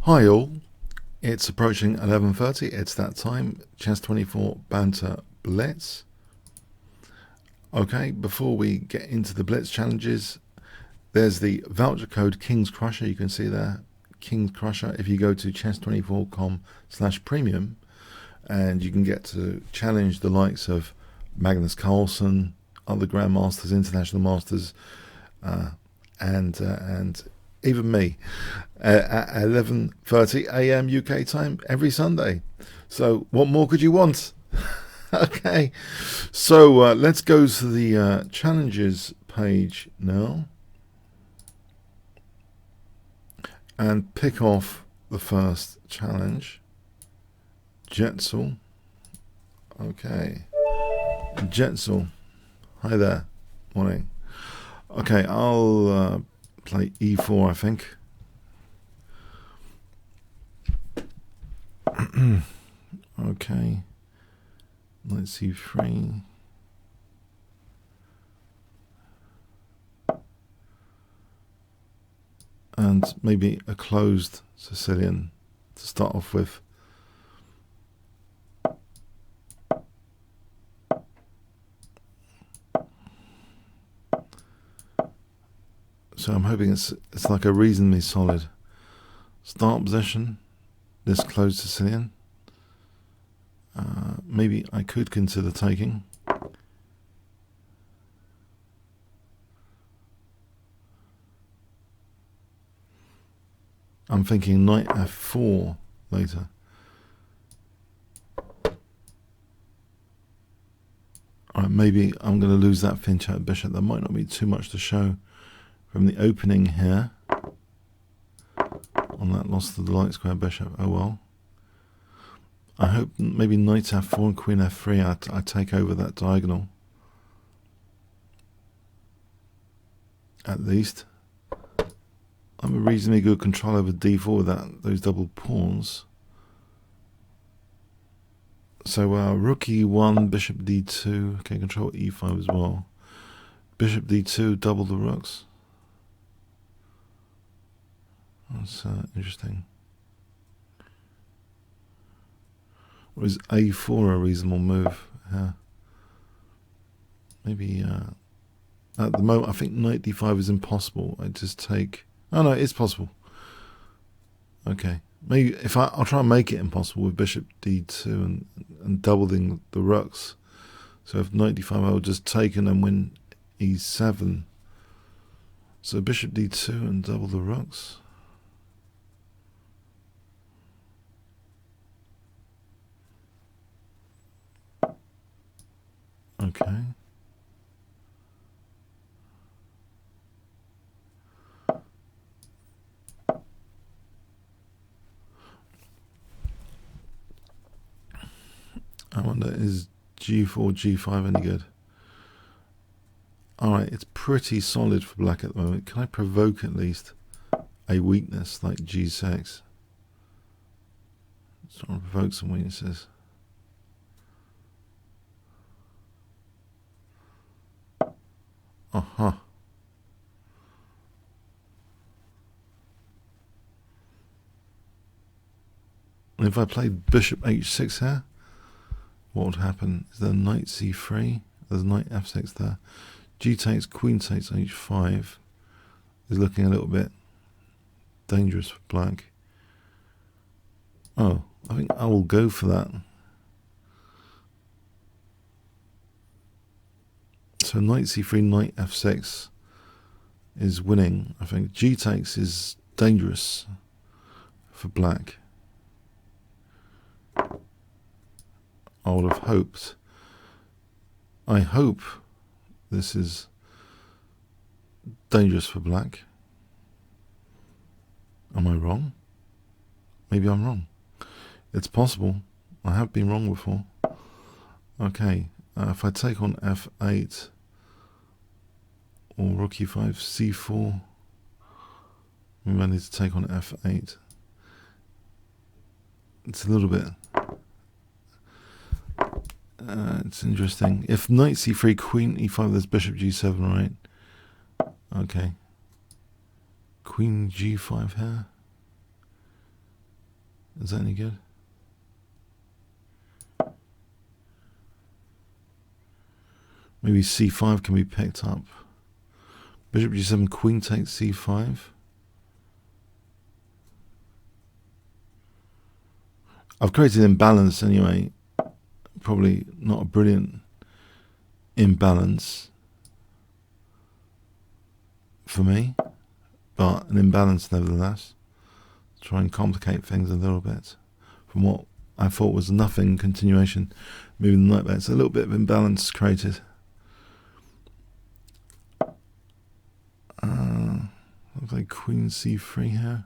Hi all, it's approaching 11:30, it's that time, chess24 Banter Blitz. Okay, before we get into the Blitz challenges, there's the voucher code Kingscrusher, you can see there, Kingscrusher, if you go to chess24.com/premium, and you can get to challenge the likes of Magnus Carlsen, other Grandmasters, International Masters, and even me at 11:30 AM UK time every Sunday. So what more could you want? Okay, so let's go to the challenges page now and pick off the first challenge. Jetzel. Okay, Jetzel, hi there, morning. Okay, I'll play e4, I think. Okay, let's see, e3. And maybe a closed Sicilian to start off with. So I'm hoping it's like a reasonably solid start position, this closed Sicilian. Maybe I could consider taking. I'm thinking knight f4 later. Alright, maybe I'm going to lose that finch out bishop. There might not be too much to show from the opening here on that loss to the light square bishop. Oh well. I hope maybe knight f4 and queen f3 I take over that diagonal. At least. I have a reasonably good control over d4 with those double pawns. So rook e1, bishop d2. Okay, control e5 as well. Bishop d2, double the rooks. That's interesting. Or is a4 a reasonable move? Maybe at the moment I think knight d5 is impossible. I just take. Oh no, it's possible. Okay, maybe if I'll try and make it impossible with bishop d2 and doubling the rooks. So if knight d5, I'll just take and then win e7. So bishop d2 and double the rooks. Okay. I wonder, is g4, g5 any good? Alright, it's pretty solid for black at the moment. Can I provoke at least a weakness like g6? Let's try and provoke some weaknesses. Aha. And if I played bishop h6 here, what would happen? Is there knight c3? There's knight f6 there. G takes, queen takes h5 is looking a little bit dangerous for black. Oh, I think I will go for that. So knight c3, knight f6 is winning. I think g takes is dangerous for black. I would have hoped. I hope this is dangerous for black. Am I wrong? Maybe I'm wrong. It's possible. I have been wrong before. Okay, if I take on f8 or rook e5, c4, maybe I need to take on f8. It's a little bit. It's interesting. If knight c3, queen e5, there's bishop g7, right? Okay. Queen g5 here. Is that any good? Maybe c5 can be picked up. Bishop g7, queen takes c5. I've created imbalance anyway. Probably not a brilliant imbalance for me, but an imbalance nevertheless. Try and complicate things a little bit from what I thought was nothing continuation, moving the knight back. It's a little bit of imbalance created. Looks like queen c3 here.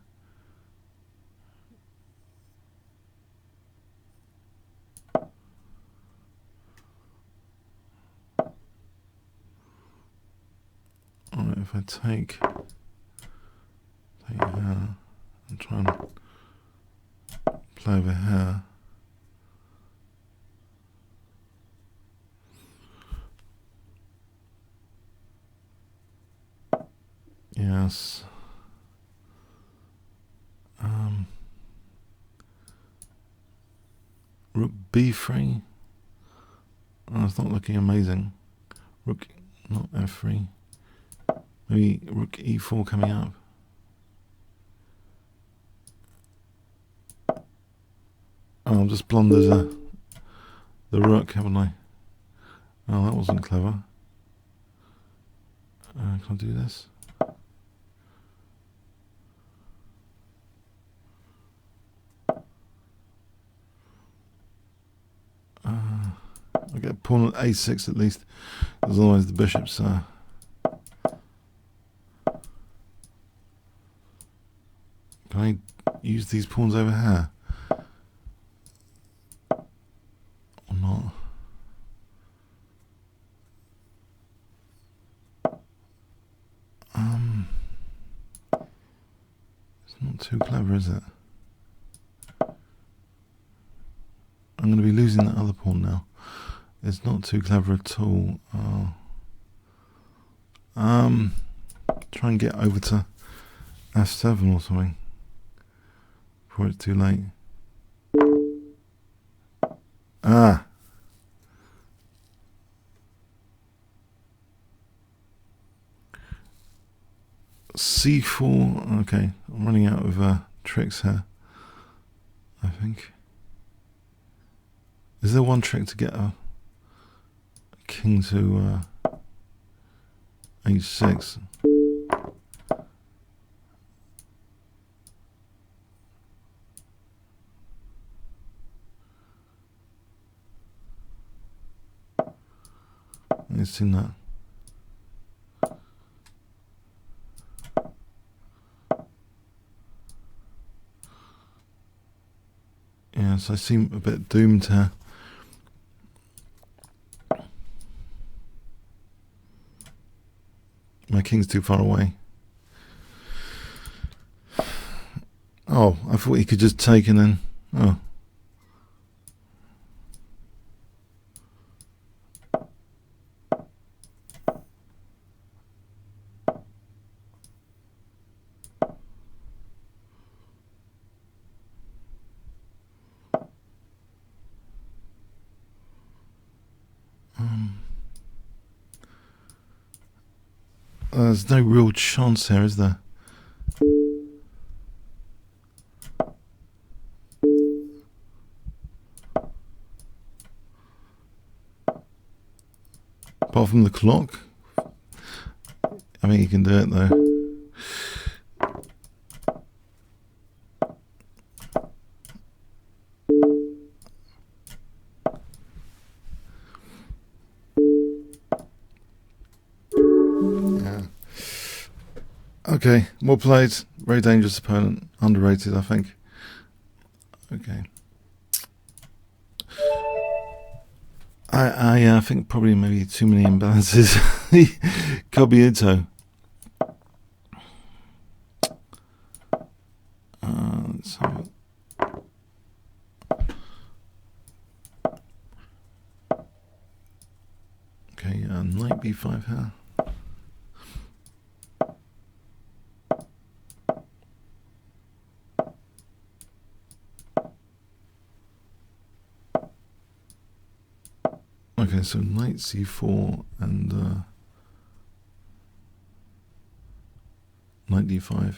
Alright, if I take here and try and play over here. Yes. Rook b3. Oh, it's not looking amazing. Rook, not f3. Maybe rook e4 coming up. Oh, I've just blundered the rook, haven't I? Oh, that wasn't clever. Can I do this? I'll get a pawn at a6 at least, because otherwise the bishop's can I use these pawns over here? Or not? It's not too clever, is it? I'm going to be losing that other pawn now. It's not too clever at all. Try and get over to f7 or something before it's too late. Ah. c4. Okay, I'm running out of tricks here, I think. Is there one trick to get a king to h6? I've seen that. Yes, I seem a bit doomed here. My king's too far away. Oh, I thought he could just take and then... Oh. There's no real chance here, is there? Apart from the clock. I mean, you can do it though. Okay, well played. Very dangerous opponent. Underrated, I think. Okay. I think probably maybe too many imbalances. Cubierto. Let's have it. Okay, knight b5 here. Okay, so knight c4 and knight d5.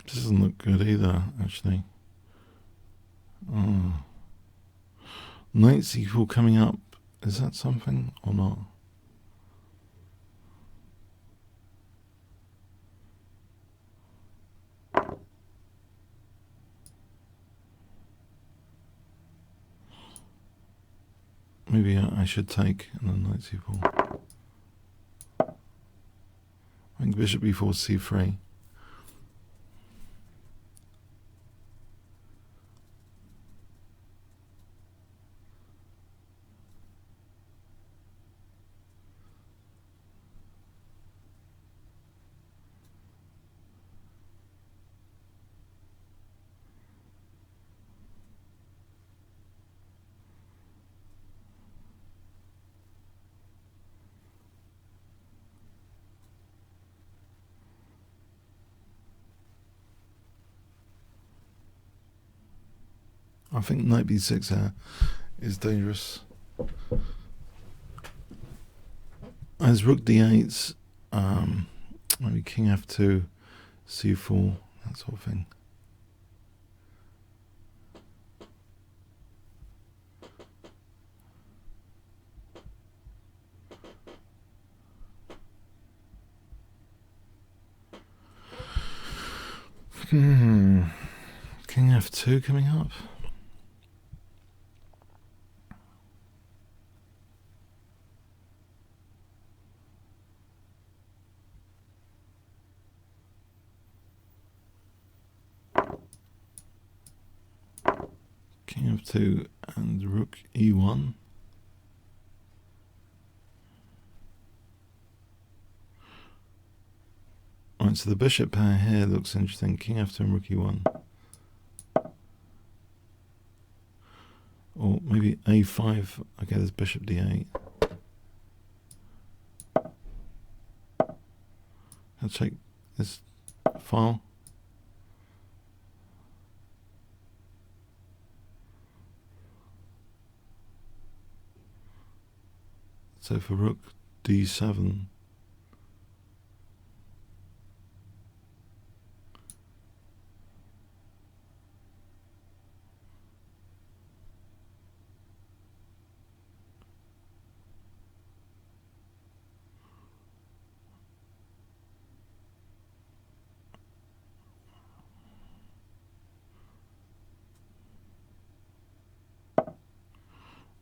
This doesn't look good either, actually. Oh. Knight c4 coming up. Is that something or not? Maybe I should take and then knight c4. I think bishop b4 c3. I think knight b6 there is dangerous. As rook d8, maybe king f2, c4, that sort of thing. King f2 coming up. King f2 and rook e1. Right, so the bishop pair here looks interesting. King f2 and rook e1. Or maybe a5. Okay, there's bishop d8. I'll take this file. So for rook d7,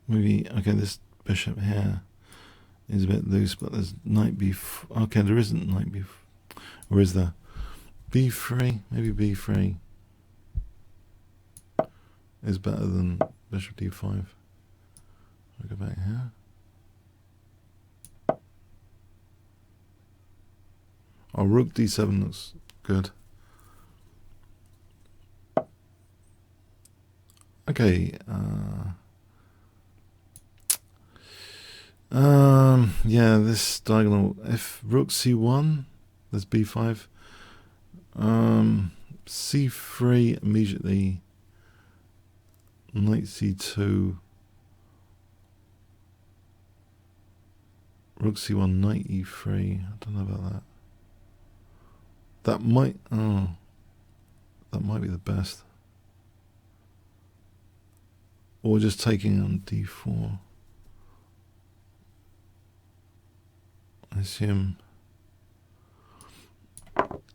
maybe, okay, this bishop here is a bit loose, but there's knight b4. Okay, there isn't knight b4. Or is there? b3, maybe b3 is better than bishop d5. I'll go back here. Oh, rook d7 looks good. Okay. Yeah, this diagonal. If rook c1, there's b5. c3 immediately. Knight c2. Rook c1, knight e3. I don't know about that. That might be the best. Or just taking on d4. I assume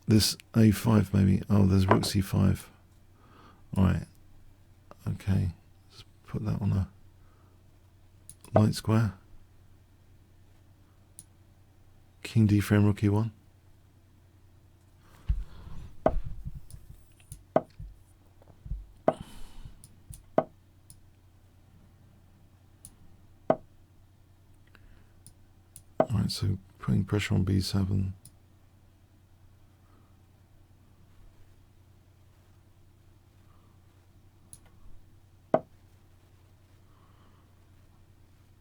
this a5 maybe. Oh, there's rook c5. Alright. Okay. Let's put that on a light square. King d3 and rook e1. so putting pressure on b7.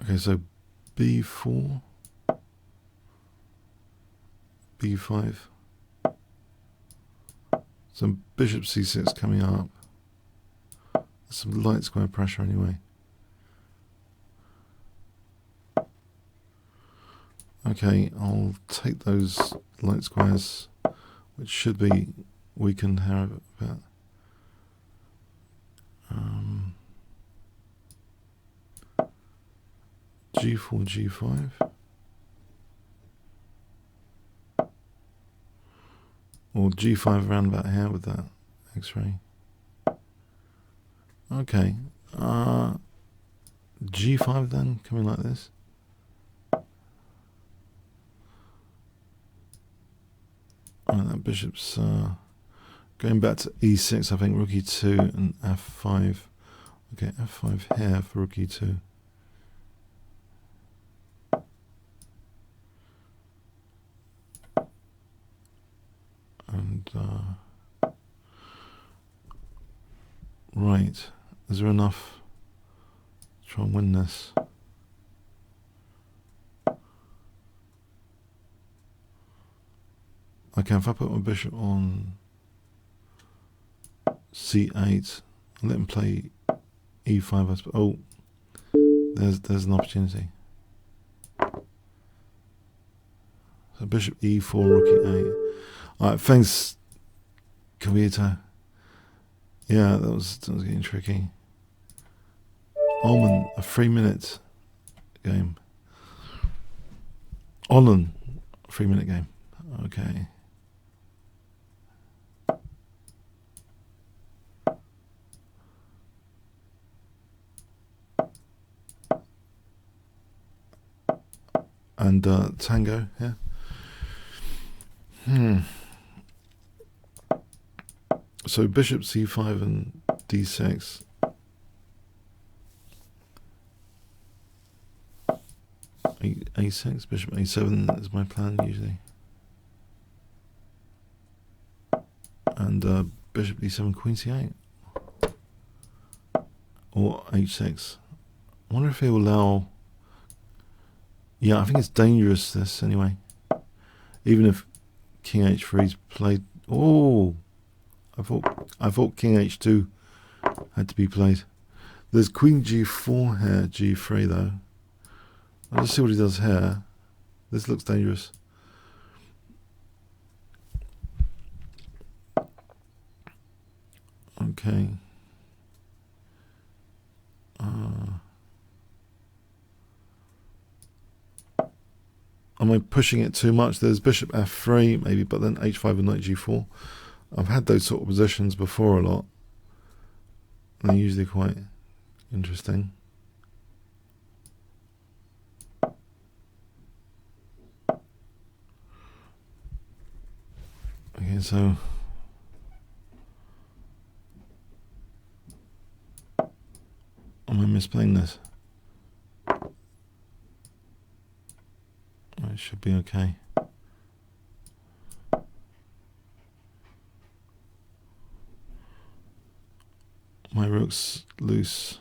Okay, so b4, b5. Some bishop c6 coming up. Some light square pressure anyway. Okay, I'll take those light squares, which should be weakened here a bit. G4, G5. Or G5 around about here with that X-ray. Okay. G5 then, coming like this. Alright, that bishop's going back to E6, I think, rook E2 and F5. Okay, F5 here for rook E2. And, right, is there enough to try and win this? Okay, if I put my bishop on C8, I'll let him play E5, I suppose. Oh, there's an opportunity. So bishop E4, rook E8. Alright, thanks, Kavita. Yeah, that was getting tricky. Almond, a 3-minute game. Olin, 3-minute game. Okay. And tango, yeah. So bishop c5 and d6. A6, bishop a7 is my plan usually. And bishop d7, queen c8. Or h6. I wonder if it will allow... Yeah, I think it's dangerous, this, anyway. Even if king h3 is played... Oh! I thought king h2 had to be played. There's queen g4 here, g3 though. I'll just see what he does here. This looks dangerous. Okay. Am I pushing it too much? There's bishop f3 maybe, but then h5 and knight g4. I've had those sort of positions before a lot. They're usually quite interesting. Okay, so am I misplaying this? It should be okay. My rook's loose.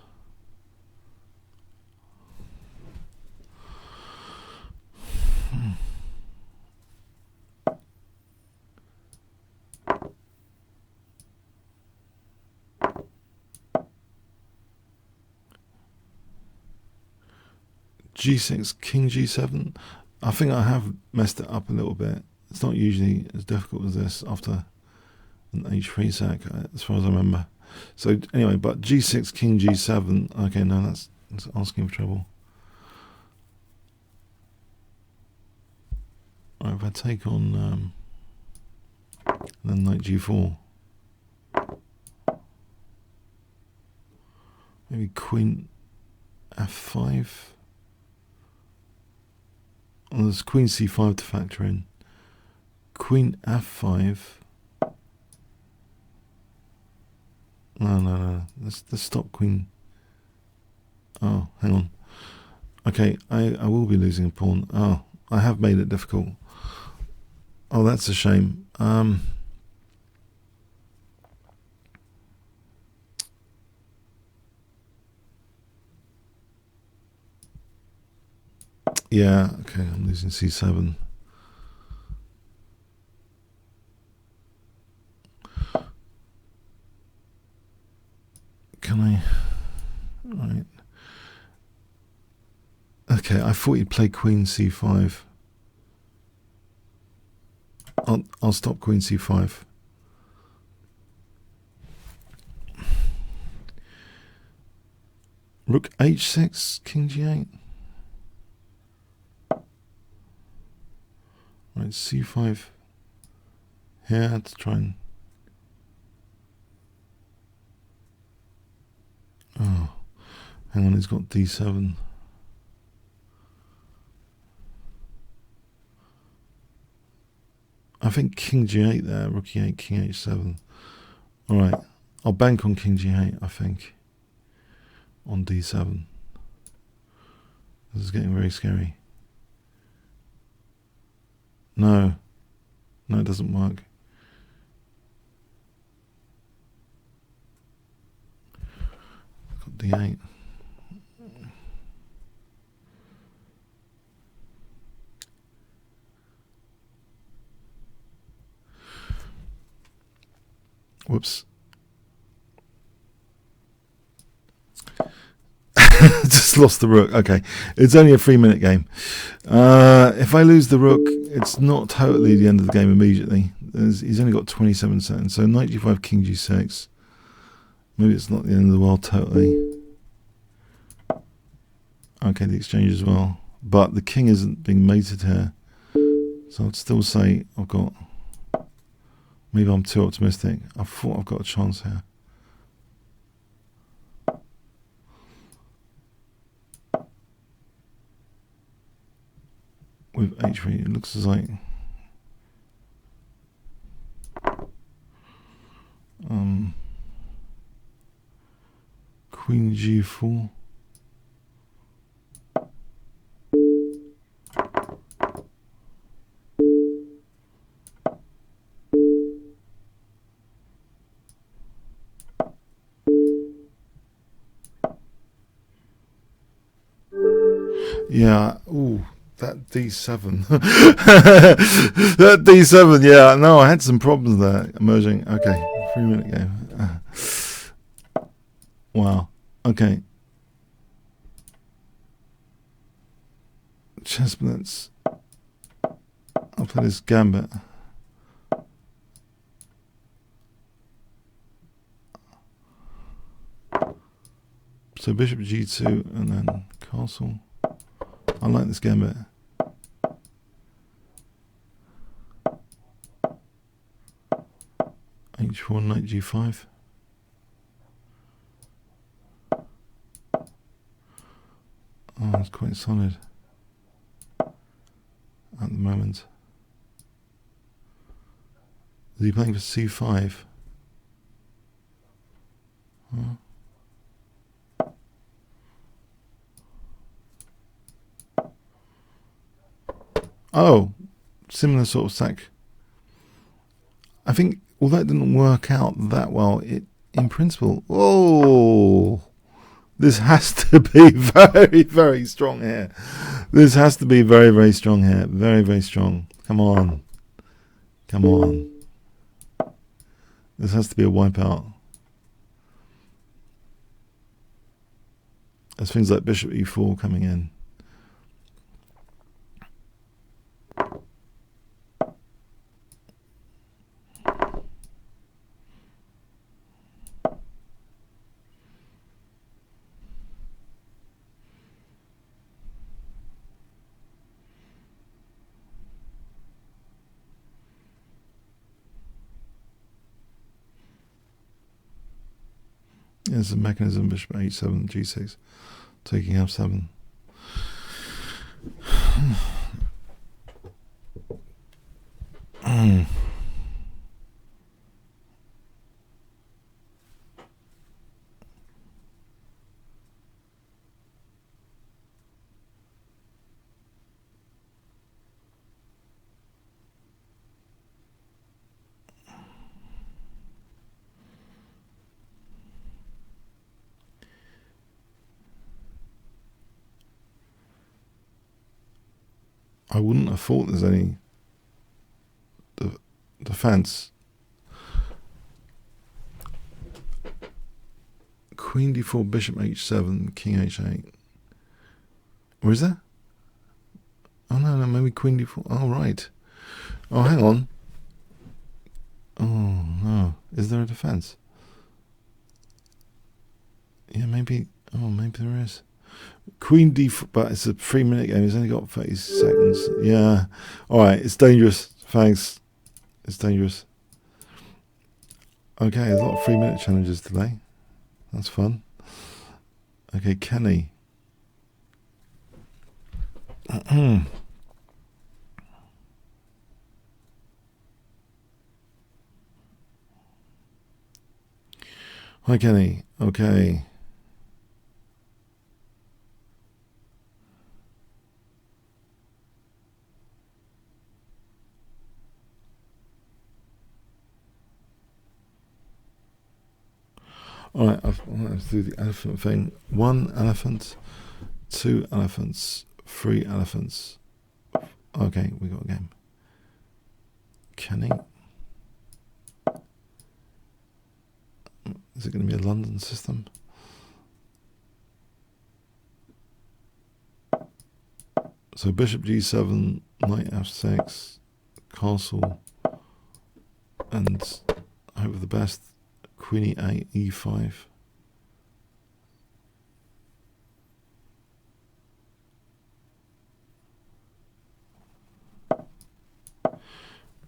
G6, king g7. I think I have messed it up a little bit. It's not usually as difficult as this after an h3 sack, as far as I remember. So anyway, but g6, king g7. Okay, no, that's asking for trouble. Alright, if I take on then knight g4. Maybe queen f5. Well, there's queen c5 to factor in. Queen f5. No. Let's stop queen. Oh, hang on. Okay, I will be losing a pawn. Oh, I have made it difficult. Oh, that's a shame. Yeah, okay, I'm losing c7. Can I? Right. Okay, I thought you'd play queen c5. I'll stop queen c5. Rook h6, king g8. Right, c5 here to try and... Oh, hang on, he's got d7. I think king g8 there, rook e8, king h7. Alright, I'll bank on king g8, I think. On d7. This is getting very scary. No. No, it doesn't work. Got d8. Whoops. Just lost the rook. Okay, it's only a 3-minute game. If I lose the rook, it's not totally the end of the game immediately. He's only got 27 seconds. So knight g5, king g6. Maybe it's not the end of the world totally. Okay, the exchange as well. But the king isn't being mated here. So I'd still say I've got... Maybe I'm too optimistic. I thought I've got a chance here. With h3, it looks as like... Queen g4. Yeah, ooh, that d7. That d7, yeah, no, I had some problems there emerging. Okay, 3-minute game. Wow, okay. Chess Blitz. I'll play this Gambit. So bishop g2 and then castle. I like this Gambit. h4, knight g5. Oh, it's quite solid at the moment. Is he playing for c5? Huh? Oh, similar sort of sack. I think, although it didn't work out that well, it in principle... Oh! This has to be very, very strong here. This has to be very, very strong here. Very, very strong. Come on. Come on. This has to be a wipeout. There's things like bishop e4 coming in. There's a mechanism, bishop h7, g6, taking f7. I wouldn't have thought there's any defense. Queen d4, bishop h7, king h8. Or is there? Oh no, maybe queen d4. Oh right. Oh, hang on. Oh no, is there a defense? Yeah, maybe. Oh, maybe there is. Queen d4, but it's a 3-minute game. It's only got 30 seconds. Yeah. All right, it's dangerous. Thanks. It's dangerous. Okay, there's a lot of 3-minute challenges today. That's fun. Okay, Kenny. Hi, Kenny. Okay. All right, I'll do the elephant thing. 1 elephant, 2 elephants, 3 elephants. Okay, we got a game. Kenny. Is it going to be a London system? So bishop g7, knight f6, castle, and hope for the best. Queen e8, e5.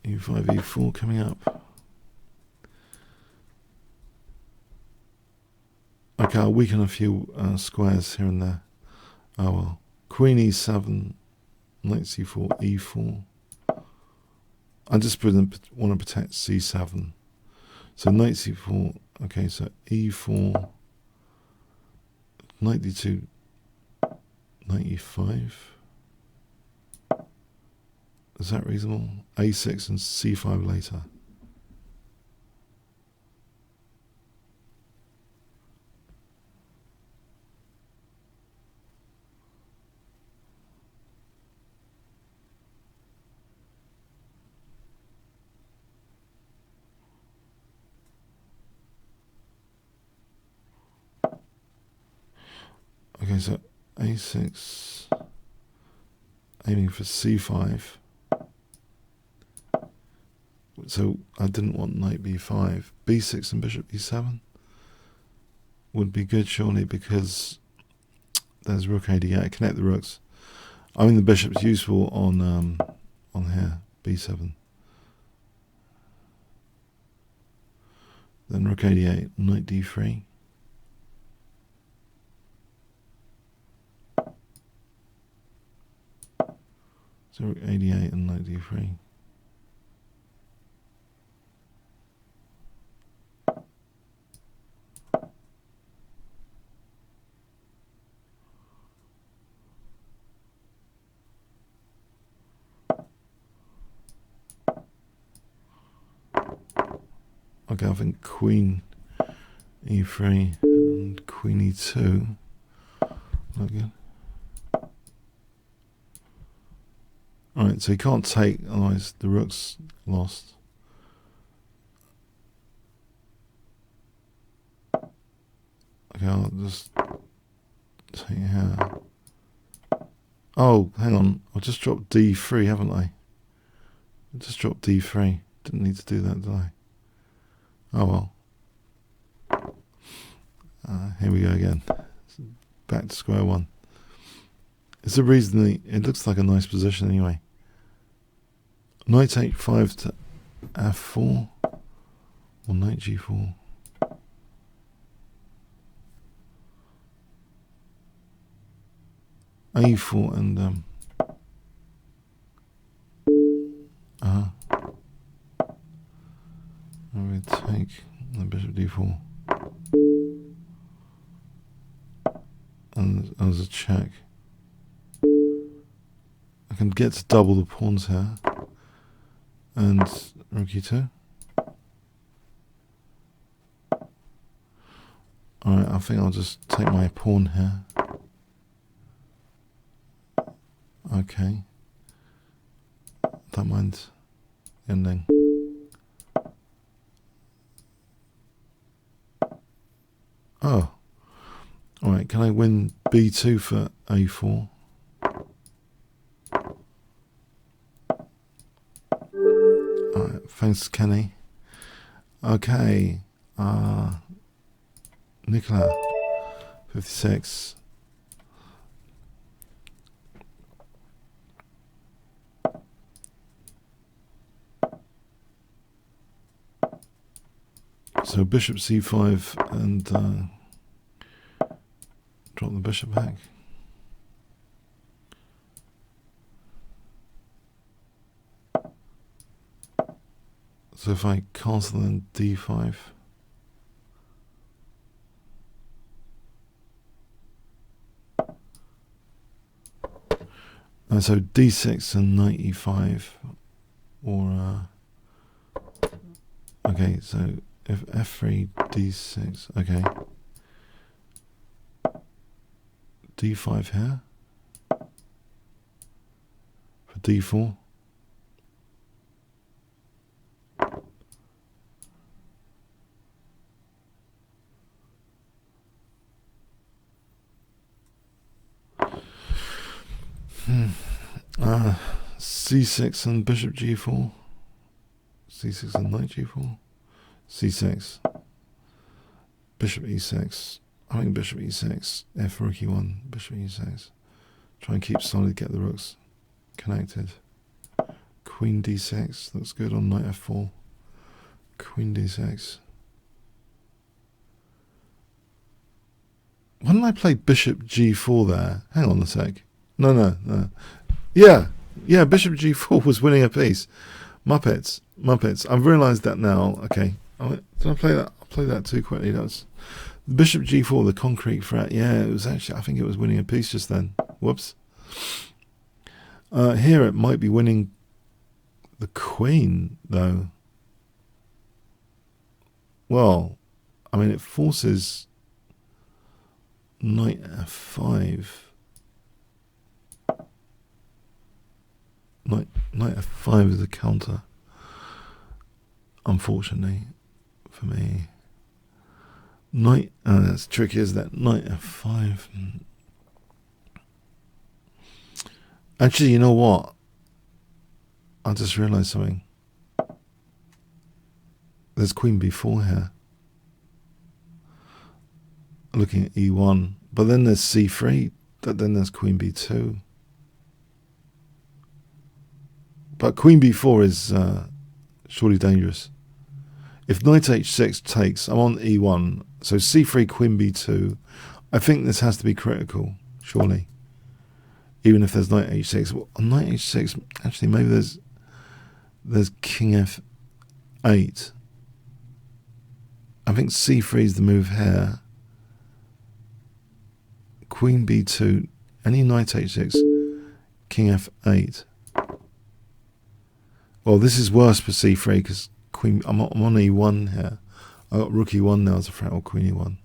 e5, e4 coming up. Okay, I'll weaken a few squares here and there. Oh well. Queen e7, knight c4, e4. I just want to protect c7. So knight c4, okay, so e4, knight d2, knight e5. Is that reasonable? a6 and c5 later. Okay, so a6, aiming for c5. So I didn't want knight b5. b6 and bishop e7 would be good, surely, because there's rook a8. Connect the rooks. I mean, the bishop's useful on here, b7. Then rook a8, knight d3. So rook a8 and knight d3. Okay, I think queen e3 and queen e2. Not good. Alright, so you can't take, otherwise the rook's lost. Okay, I'll just take here. Oh, hang on. I just dropped d3, haven't I? I just dropped d3. Didn't need to do that, did I? Oh well. Here we go again. Back to square one. It's a reasonably, it looks like a nice position anyway. Knight h5 to f4 or knight g4. a4 and I will take the bishop d4 and as a check. I can get to double the pawns here and rook e2. Alright, I think I'll just take my pawn here. Okay. Don't mind ending. Oh. Alright, can I win b2 for a4? Alright, thanks Kenny. Okay. Nicola, 56. So bishop c5 and drop the bishop back. So if I castle then d5. So d6 and knight e5, or okay, so if f3, d6, okay, d5 here for d4. C6 and bishop g4. C6 and knight g4. C6. Bishop e6. I think bishop e6. F rook e1. Bishop e6. Try and keep solid, get the rooks connected. Queen d6. Looks good on knight f4. Queen d6. Why didn't I play bishop g4 there? Hang on a sec. No. Yeah, bishop g4 was winning a piece. Muppets. I've realised that now. Okay. Did I play that? I played that too quickly. That's bishop g4, the concrete threat. Yeah, it was actually, I think it was winning a piece just then. Whoops. Here it might be winning the queen, though. Well, I mean, it forces knight f5. Knight f5 is a counter, unfortunately for me. Knight, that's tricky, isn't it? Knight f5. Actually, you know what? I just realised something. There's queen b4 here. Looking at e1, but then there's c3. Then there's queen b2. But queen b4 is surely dangerous. If knight h6 takes, I'm on e1, so c3, queen b2. I think this has to be critical, surely. Even if there's knight h6. Well, on knight h6, actually, maybe there's king f8. I think c3 is the move here. Queen b2, any knight h6, king f8. Well, this is worse for c3 because queen. I'm on e1 here. I got rook e1 now as a threat, or queen e1.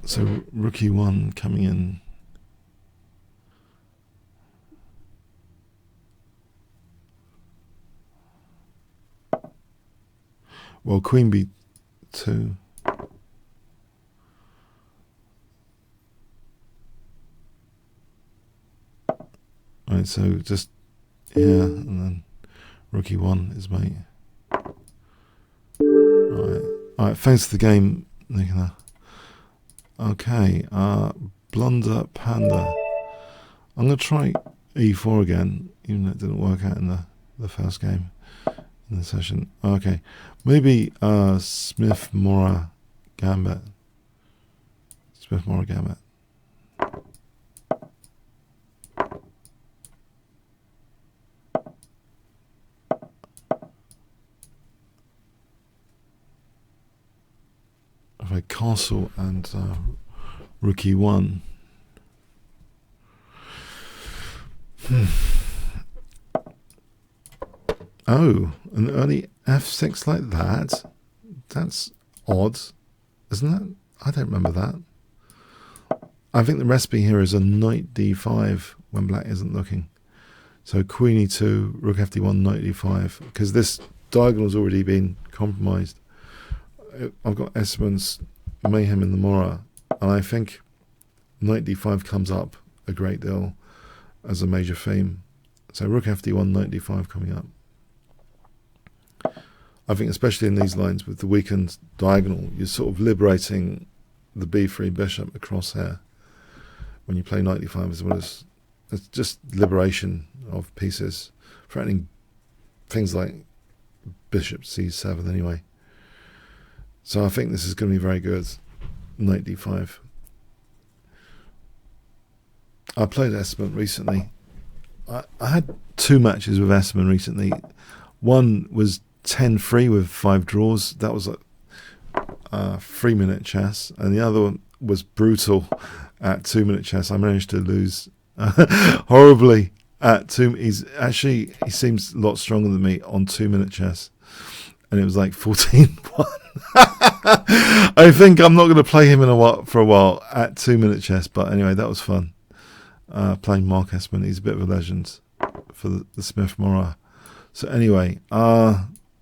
So rook e1 coming in. Well, queen b2. Right, so just here, and then rook e1 is mate. Alright, thanks for the game, Nicola. Okay, blunder panda. I'm going to try e4 again, even though it didn't work out in the first game in the session. Okay, maybe Smith-Morra Gambit. Smith-Morra Gambit. If I castle and rook e1. Oh, an early f6 like that. That's odd, isn't it? I don't remember that. I think the recipe here is a knight d5 when black isn't looking. So queen e2, rook fd1, knight d5, because this diagonal's already been compromised. I've got Esmond's Mayhem in the Morra, and I think knight d5 comes up a great deal as a major theme. So rook fd1, knight d5 coming up. I think especially in these lines with the weakened diagonal, you're sort of liberating the b3 bishop across here when you play knight d5, as well as it's just liberation of pieces, threatening things like bishop c7 anyway. So I think this is going to be very good. Knight d5. I played Esmond recently. I had 2 matches with Esmond recently. One was 10-3 with 5 draws. That was a 3-minute chess, and the other one was brutal at 2-minute chess. I managed to lose horribly at 2. He seems a lot stronger than me on 2-minute chess, and it was like 14-1. I think I'm not going to play him for a while at 2-minute chess, but anyway, that was fun. Playing Mark Esmond. He's a bit of a legend for the Smith-Morra. So anyway,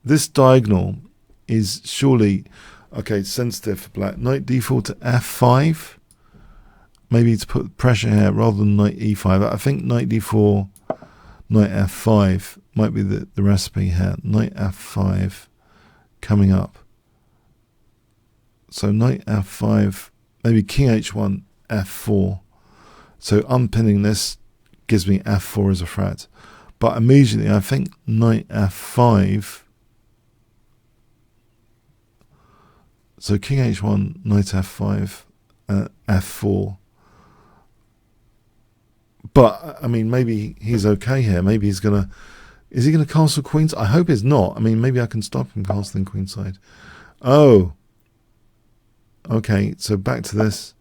this diagonal is surely sensitive for black. Knight d4 to f5, maybe to put pressure here rather than knight e5. I think knight d4, knight f5 might be the recipe here. Knight f5 coming up. So knight f5, maybe king h1, f4. So unpinning this gives me f4 as a threat. But immediately I think knight f5. So king h1, knight f5, f4. But I mean, maybe he's okay here. Maybe he's gonna. Is he gonna castle queens? I hope he's not. I mean, maybe I can stop him castling queenside. Oh. Okay. So back to this.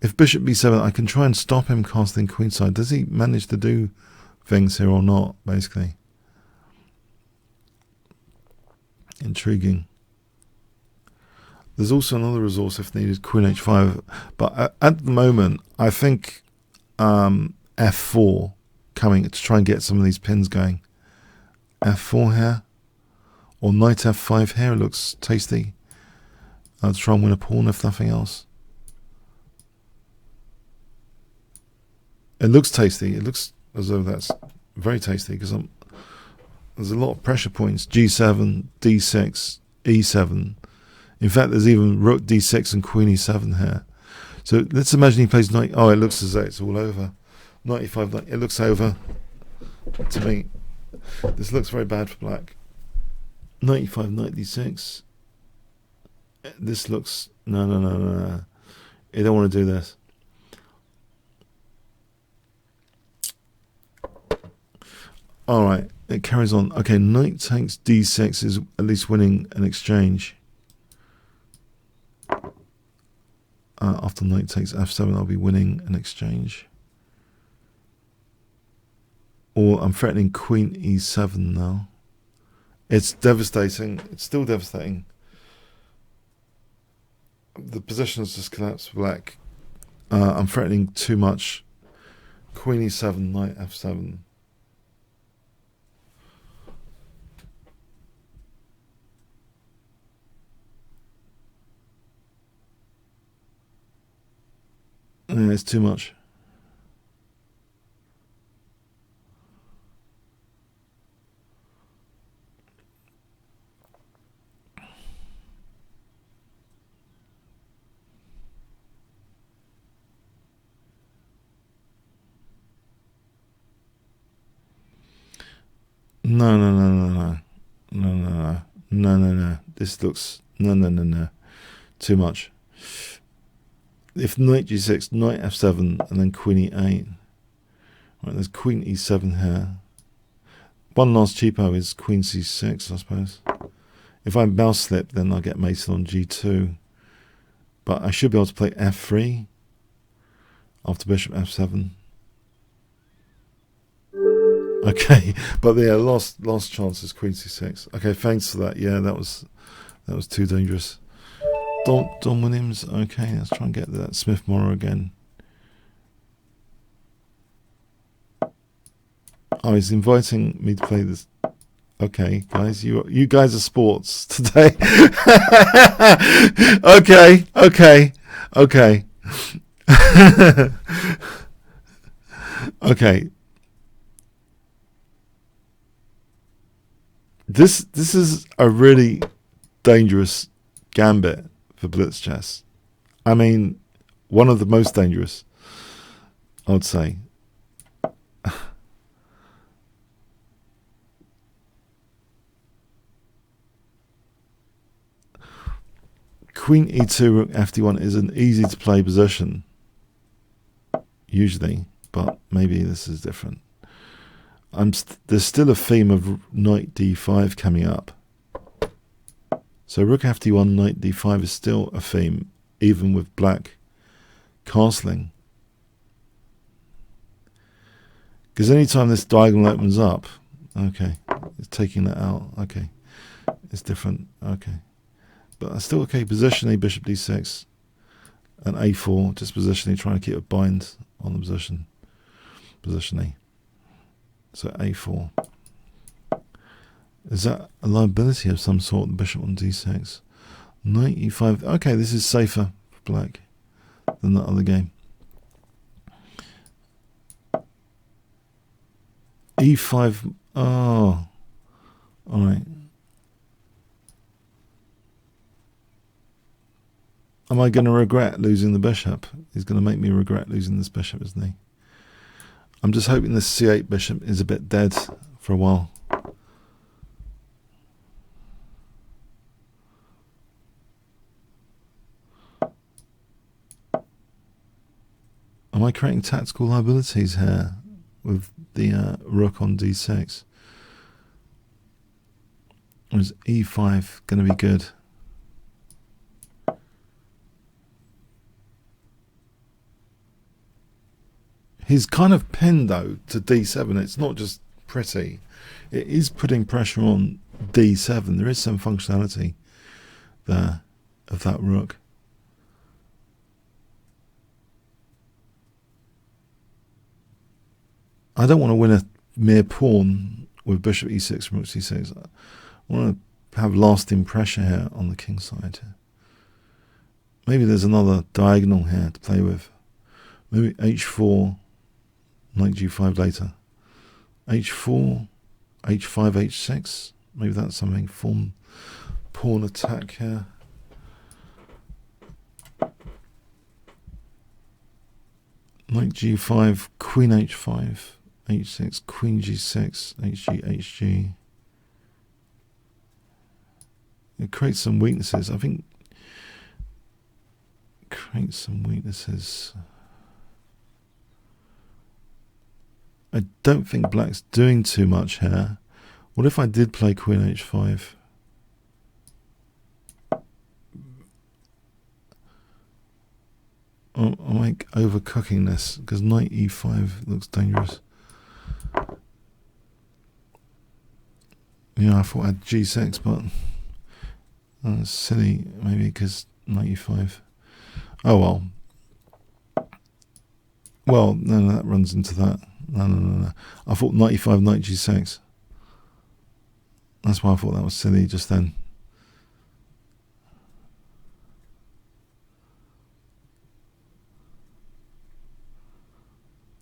If bishop b7, I can try and stop him castling queenside. Does he manage to do things here or not? Basically. Intriguing. There's also another resource if needed, queen h5. But at the moment, I think f4 coming to try and get some of these pins going. f4 here. Or knight f5 here. It looks tasty. I'll try and win a pawn if nothing else. It looks tasty. It looks as though that's very tasty because there's a lot of pressure points. G7, D6, E7. In fact, there's even rook D6 and queen E7 here. So let's imagine he plays knight. Oh, it looks as though it's all over. Knight E5, it looks over to me. This looks very bad for black. Knight E5, knight D6. This looks... No. You don't want to do this. Alright, it carries on. Okay, knight takes D6 is at least winning an exchange. After knight takes f7, I'll be winning an exchange. Or I'm threatening queen e7 now. It's devastating. It's still devastating. The position has just collapsed for black. I'm threatening too much. Queen e7, knight f7. Yeah, it's too much. No. This looks no. Too much. If knight g6, knight f7, and then queen e8. Right, there's queen e7 here. One last cheapo is queen c6, I suppose. If I mouse slip, then I'll get mated on g2. But I should be able to play f3 after bishop f7. Okay, but yeah, last chance is queen c6. Okay, thanks for that. Yeah, that was That was too dangerous. Don Williams. Okay, let's try and get that Smith-Morra again. Oh, he's inviting me to play this. Okay, guys, you guys are sports today. Okay. Okay. This is a really dangerous gambit for blitz chess. I mean, one of the most dangerous, I would say. Queen e2, rook fd1 is an easy to play position, usually, but maybe this is different. There's still a theme of knight d5 coming up. So rook fd1, knight d5 is still a theme, even with black castling. Because anytime this diagonal opens up, okay, it's taking that out, okay, it's different, okay. But still okay, positionally, bishop d6 and a4, just positionally, trying to keep a bind on the position. Positionally. So a4. Is that a liability of some sort, the bishop on d6? Knight e5. Okay, this is safer for black than that other game. e5. Oh. Alright. Am I going to regret losing the bishop? He's going to make me regret losing this bishop, isn't he? I'm just hoping this c8 bishop is a bit dead for a while. Am I creating tactical liabilities here with the rook on d6? Or is e5 going to be good? He's kind of pinned, though, to d7. It's not just pretty. It is putting pressure on d7. There is some functionality there of that rook. I don't want to win a mere pawn with bishop e6 and rook c6. I want to have lasting pressure here on the king side. Maybe there's another diagonal here to play with. Maybe h4. Knight g5 later. h4, h5, h6. Maybe that's something. Form pawn attack here. Knight g5, queen h5, h6, queen g6, hg, hg. It creates some weaknesses. I think creates some weaknesses. I don't think black's doing too much here. What if I did play queen h5? Oh, I'm like overcooking this because knight e5 looks dangerous. Yeah, I thought I had g6, but that's silly maybe because knight e5. Oh well. Well, no, that runs into that. No. I thought knight e5, knight g6. That's why I thought that was silly just then.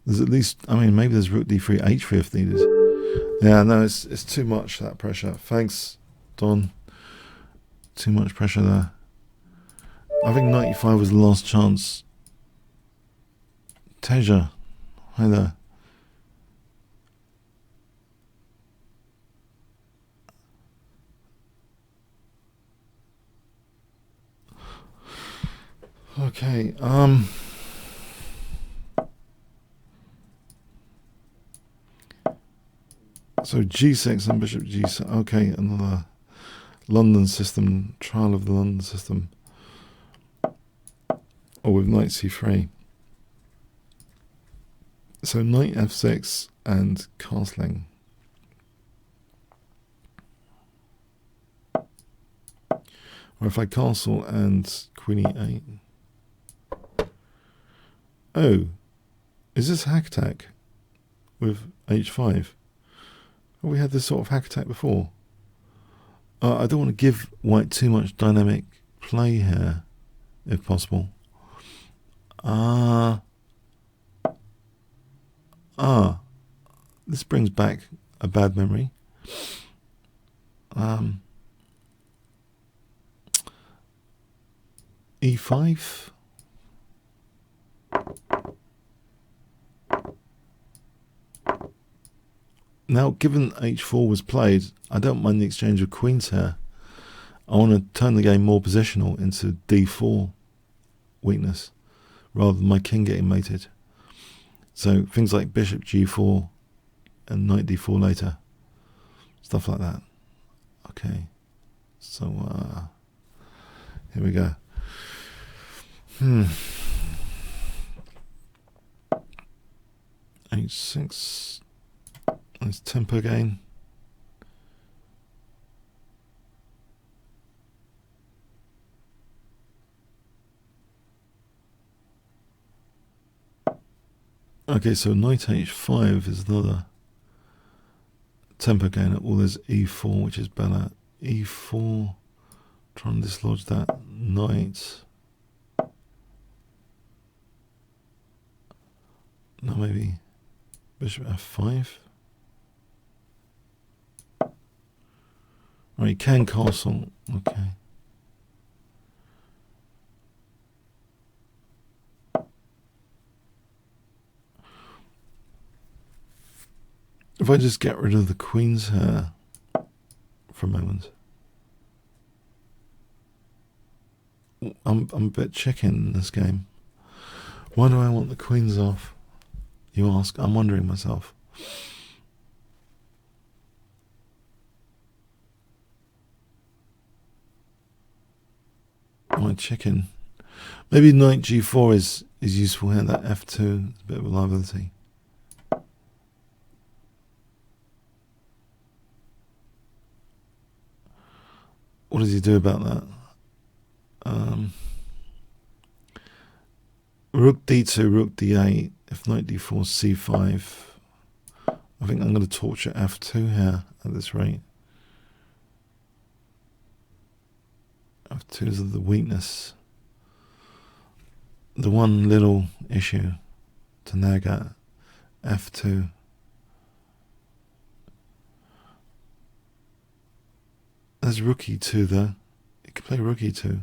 There's at least, I mean, maybe there's rook d3, h3 if needed. Yeah, no, it's too much, that pressure. Thanks, Don. Too much pressure there. I think knight e5 was the last chance. Teja, hi there. Okay, so g6 and bishop g6. Okay, another London system, trial of the London system. Or with knight c3. So knight f6 and castling. Or if I castle and queen e8. Oh, is this hack attack with h5? Have we had this sort of hack attack before? I don't want to give white too much dynamic play here, if possible. This brings back a bad memory. E5. Now, given h4 was played, I don't mind the exchange of queens here. I want to turn the game more positional into d4 weakness, rather than my king getting mated. So things like bishop g4 and knight d4 later. Stuff like that. Okay. So, here we go. h6. Nice tempo gain. Okay, so knight h5 is another tempo gain. Well, there's e4, which is better. e4, trying to dislodge that knight. No, maybe bishop f5. Right, you can castle. Okay. If I just get rid of the queens here for a moment. I'm a bit chicken in this game. Why do I want the queens off? You ask. I'm wondering myself. My chicken. Maybe knight g4 is useful here. That f2 is a bit of a liability. What does he do about that? Rook d2, rook d8. If knight d4, c5. I think I'm going to torture f2 here at this rate. F2 is the weakness. The one little issue to nag at. f2. There's rook e2 though. You could play rook e2.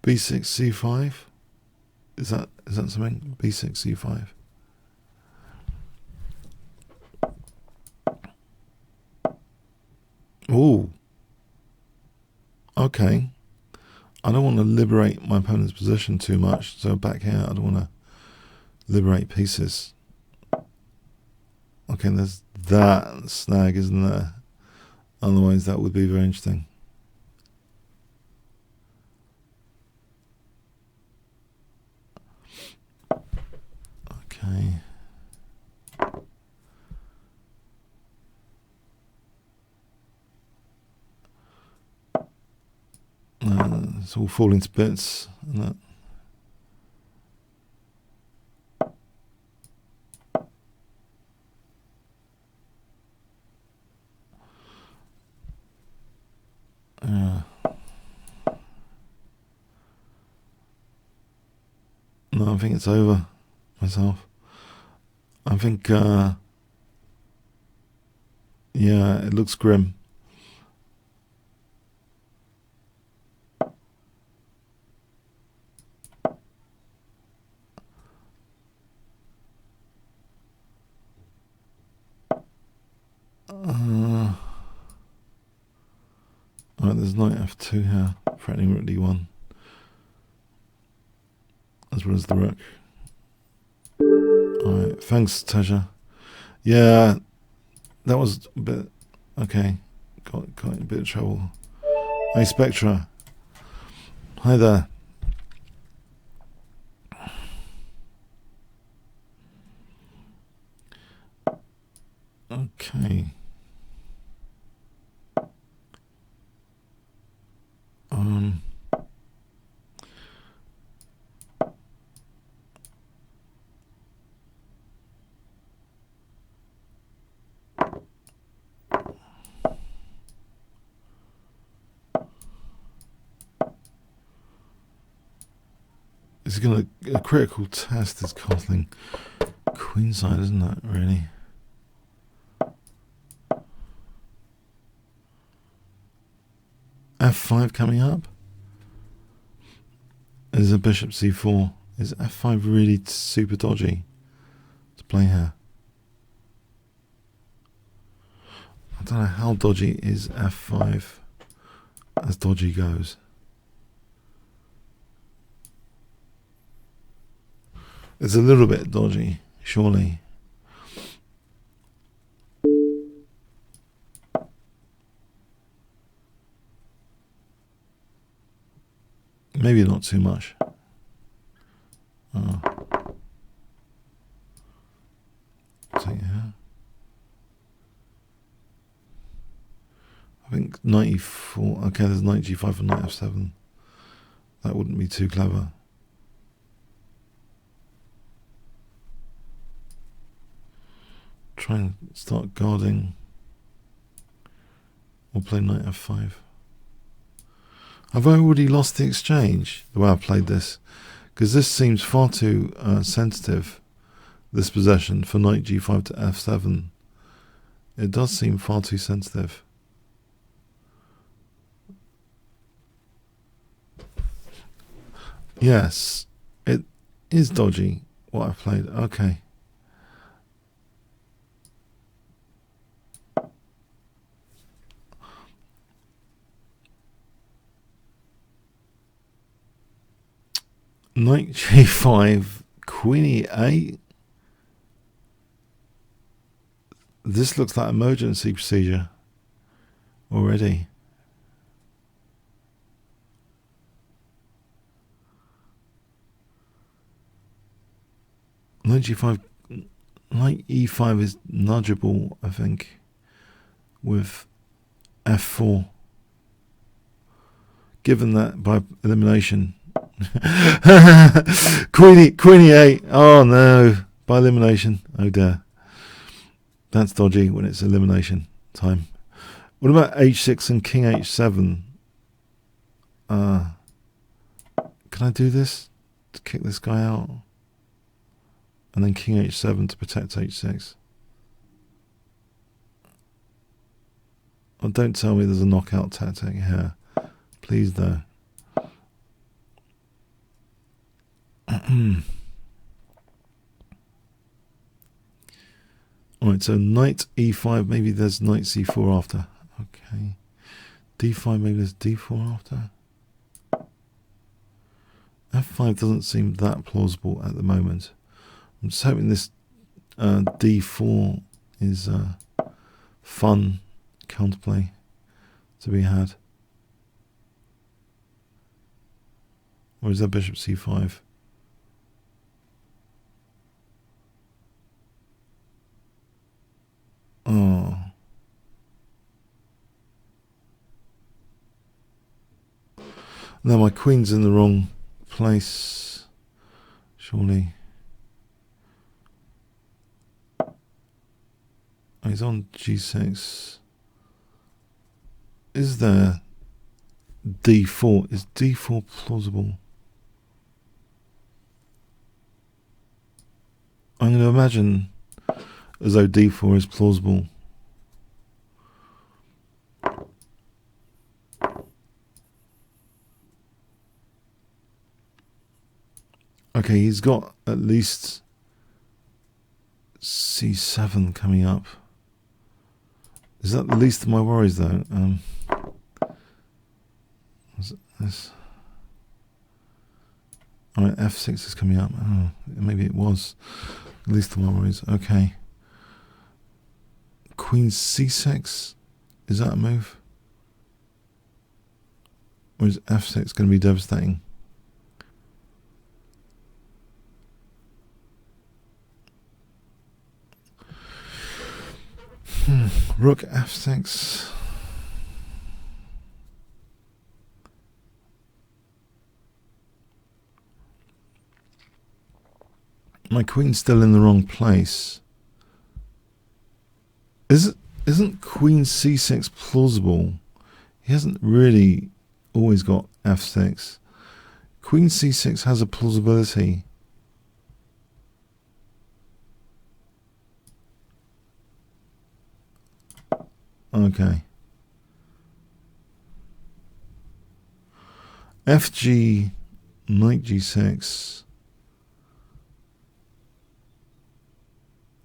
b6, c5. Is that something? b6, c5. Ooh. Okay. I don't want to liberate my opponent's position too much. So back here, I don't want to liberate pieces. Okay, there's that snag, isn't there? Otherwise, that would be very interesting. Okay. It's all falling to bits. And that. No, I think it's over myself. I think, yeah, it looks grim. Alright, there's knight f2 here, threatening rook d1, as well as the rook. Alright, thanks, Teja. Yeah, that was a bit, okay, got in a bit of trouble. Hey, Spectra. Hi there. Okay. It's gonna a critical test is castling queenside, isn't it? Really. F5 coming up. There's a bishop c4. Is f5 really super dodgy to play here? I don't know how dodgy is f5 as dodgy goes. It's a little bit dodgy, surely. Maybe not too much. Oh. So yeah. I think 94. Okay, there's knight g5 for knight f7. That wouldn't be too clever. Try and start guarding. Or play knight f5. Have I already lost the exchange the way I played this? Because this seems far too sensitive, this possession, for knight g5 to f7. It does seem far too sensitive. Yes, it is dodgy what I've played. Okay. Knight g5, queen e8. This looks like emergency procedure already. Knight g5, knight e5 is nudgeable, I think, with f4. Given that by elimination. Queen e8. Oh no, by elimination. Oh dear. That's dodgy when it's elimination time. What about h6 and king h7? Can I do this to kick this guy out? And then king h7 to protect h6. Oh, don't tell me there's a knockout tactic here. Please though. Alright, so knight e5, maybe there's knight c4 after. Okay. d5, maybe there's d4 after. f5 doesn't seem that plausible at the moment. I'm just hoping this d4 is fun counterplay to be had. Or is that bishop c5? Oh. No, my queen's in the wrong place, surely. Oh, he's on g6. Is there d4? Is d4 plausible? I'm going to imagine as though d4 is plausible. Okay, he's got at least c7 coming up. Is that the least of my worries though? Was it this? Alright, f6 is coming up. Oh, maybe it was the least of my worries. Okay. Queen c6, is that a move? Or is f6 going to be devastating? Rook f6. My queen's still in the wrong place. Isn't queen c6 plausible? He hasn't really always got f6. Queen c6 has a plausibility. Okay. FG, knight g6.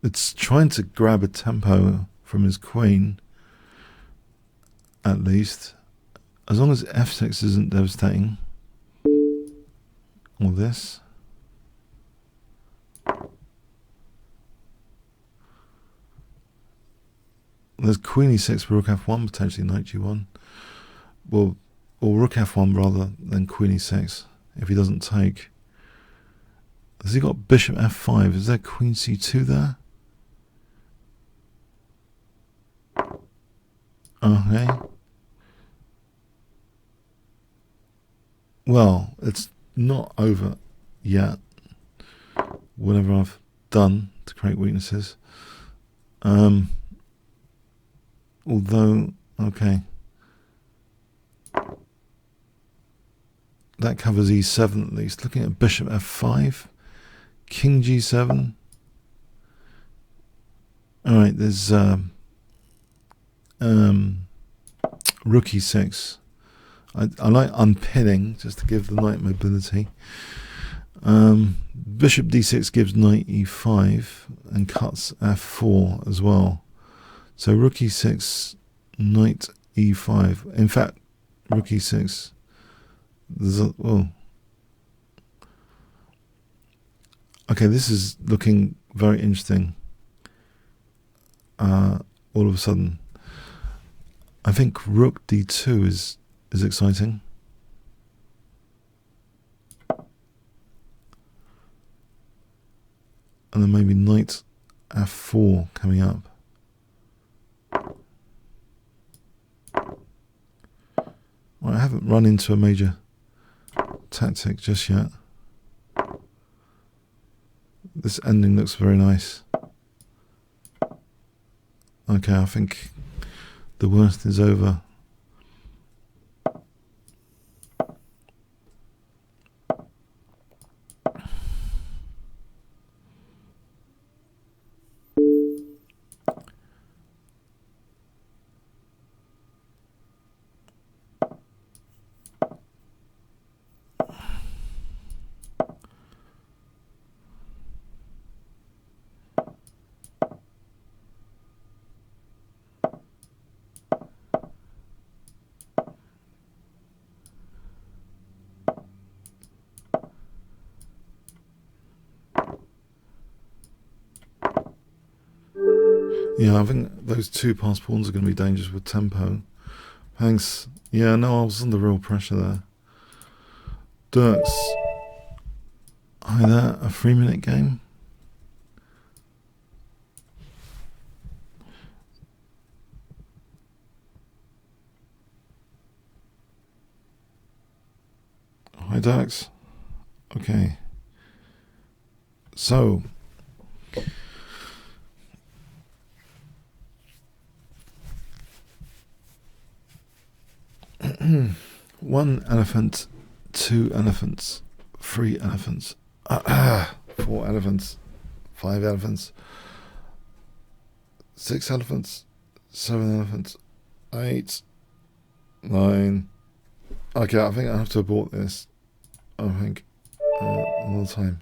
It's trying to grab a tempo from his queen, at least. As long as f6 isn't devastating. Or this. There's queen e6, rook f1, potentially knight g1. Well, or rook f1 rather than queen e6, if he doesn't take. Has he got bishop f5? Is there queen c2 there? Okay. Well, it's not over yet. Whatever I've done to create weaknesses. Although, okay. That covers e7 at least. Looking at bishop f5. King g7. Alright, there's rook e6. I like unpinning just to give the knight mobility. Bishop d6 gives knight e5 and cuts f4 as well. So rook e6, knight e5. In fact, rook e6. There's a, oh. Okay, this is looking very interesting. All of a sudden, I think rook d2 is exciting. And then maybe knight f4 coming up. Well, I haven't run into a major tactic just yet. This ending looks very nice. Okay, I think the worst is over. Yeah, I think those two passed pawns are going to be dangerous with tempo. Thanks. Yeah, no, I was under real pressure there. Dirks. Hi there, a 3-minute game. Hi, Dirks. Okay. So. One elephant, two elephants, three elephants, 4 elephants, 5 elephants, 6 elephants, 7 elephants, 8, 9. Okay, I think I have to abort this. I think another time.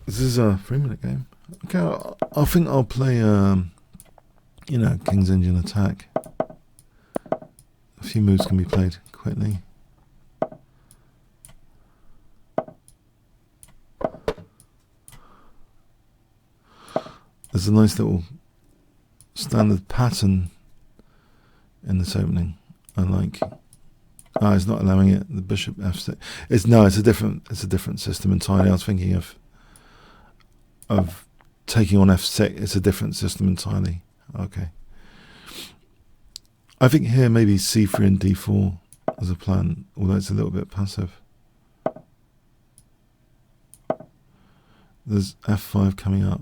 This is a 3-minute game. Okay, I think I'll play, you know, King's Indian attack. A few moves can be played quickly. There's a nice little standard pattern in this opening. I like. Ah, it's not allowing it. The bishop f6. It's a different system entirely. I was thinking of taking on f6. It's a different system entirely. Okay. I think here maybe c3 and d4 as a plan, although it's a little bit passive. There's f5 coming up.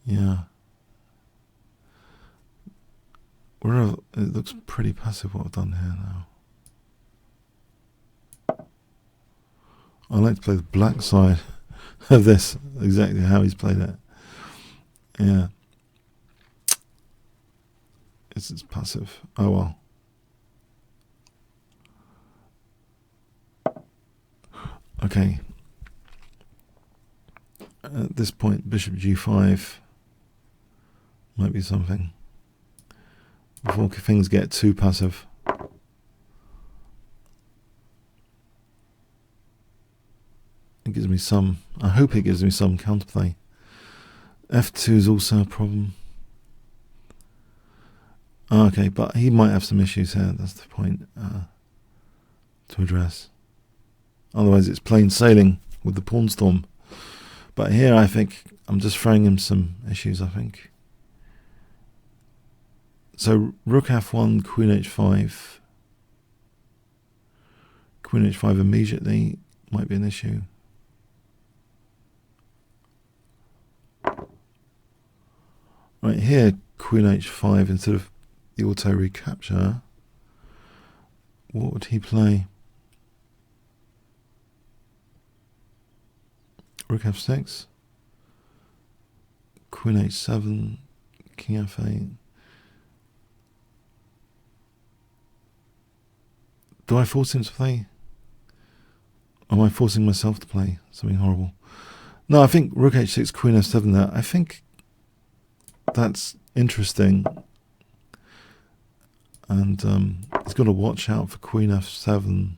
Yeah. Wherever it looks pretty passive what I've done here now. I like to play the black side of this, exactly how he's played it. Yeah. It's passive. Oh well. Okay. At this point, bishop g5 might be something. Before things get too passive. It gives me some, I hope it gives me some counterplay. f2 is also a problem. Okay, but he might have some issues here, that's the point to address. Otherwise it's plain sailing with the pawn storm. But here I think I'm just throwing him some issues, I think. So rook f1, queen h5. Queen h5 immediately might be an issue. Right here, queen h5 instead of the auto recapture. What would he play? Rook f6, queen h7, king f8. Do I force him to play? Or am I forcing myself to play something horrible? No, I think rook h6, queen f7 there. I think that's interesting. And he's got to watch out for queen f7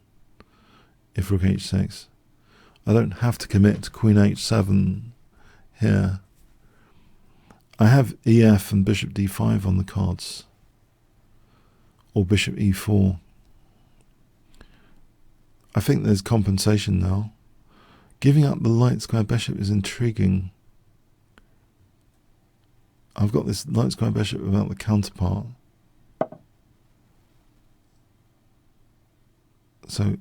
if rook h6. I don't have to commit to queen h7 here. I have ef and bishop d5 on the cards. Or bishop e4. I think there's compensation now. Giving up the light square bishop is intriguing. I've got this light square bishop without the counterpart. So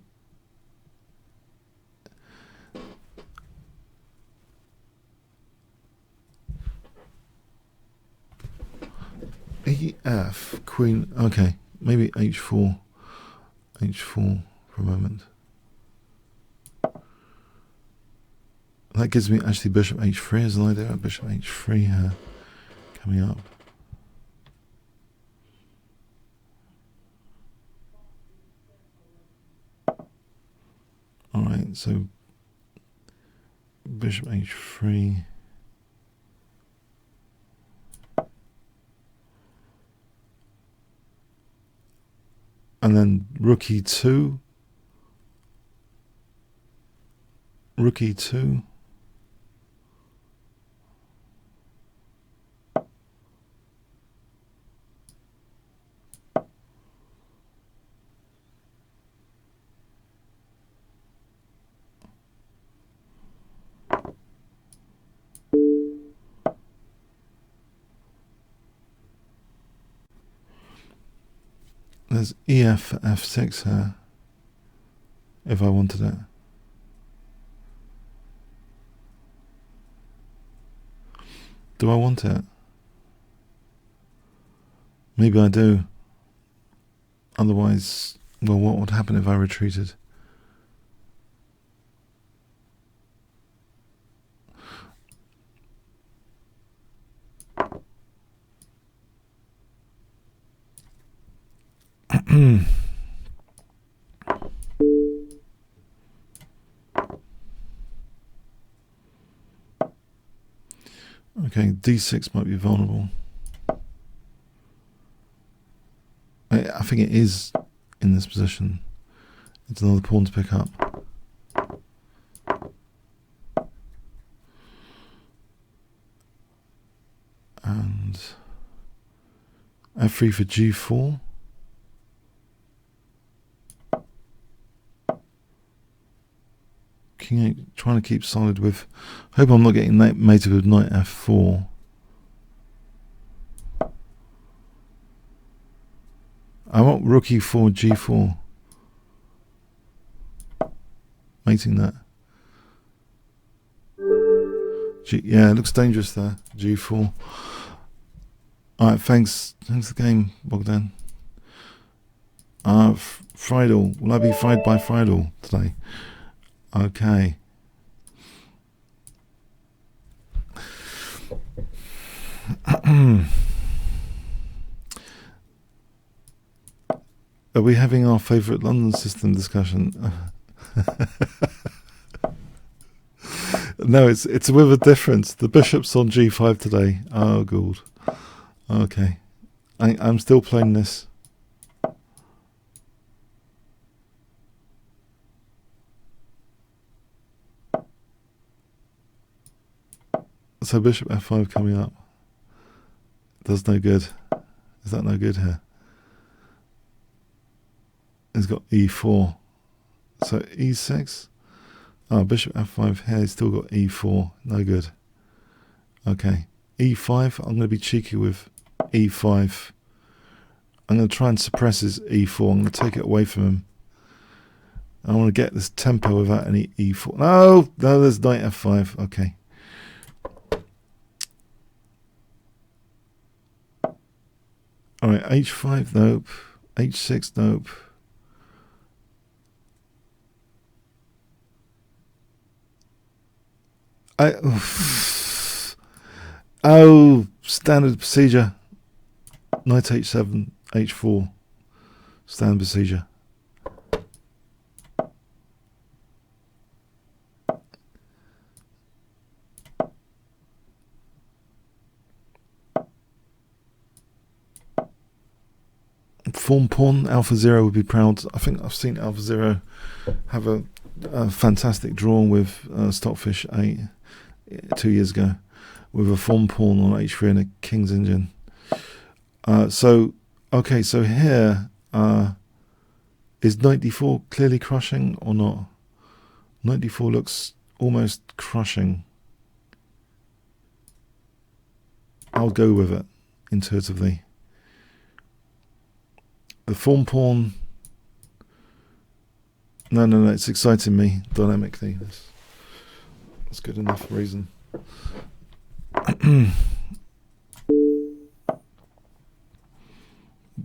ef, queen, okay, maybe h4 for a moment. That gives me actually bishop h3 as an idea. Bishop h3 here coming up. Alright, so bishop h3. And then rook e2. Rook e2. There's ef for f6 here, if I wanted it. Do I want it? Maybe I do. Otherwise, well, what would happen if I retreated? Okay, d6 might be vulnerable. I think it is in this position. It's another pawn to pick up. And f3 for g4. King 8, trying to keep solid with. Hope I'm not getting mated with knight f4. I want rook e4, g4. Mating that. Yeah, it looks dangerous there. g4. Alright, thanks for the game, Bogdan. Friedel. Will I be fried by Friedel today? Okay. Are we having our favourite London system discussion? No, it's with a difference. The bishop's on g5 today. Oh, good. Okay. I'm still playing this. So bishop f5 coming up. Does no good. Is that no good here? He's got e4. So e6. Oh, bishop f5 here. He's still got e4. No good. Okay. e5. I'm going to be cheeky with e5. I'm going to try and suppress his e4. I'm going to take it away from him. I want to get this tempo without any e4. No, there's knight f5. Okay. Alright, h5, nope. h6, nope. Oh, standard procedure. Knight h7, h4. Standard procedure. Form pawn, Alpha Zero would be proud. I think I've seen Alpha Zero have a fantastic draw with Stockfish 8 2 years ago with a form pawn on h3 and a King's Engine. So here is knight d4 clearly crushing or not? Knight d4 looks almost crushing. I'll go with it intuitively. The form pawn. No, it's exciting me dynamically. That's good enough reason.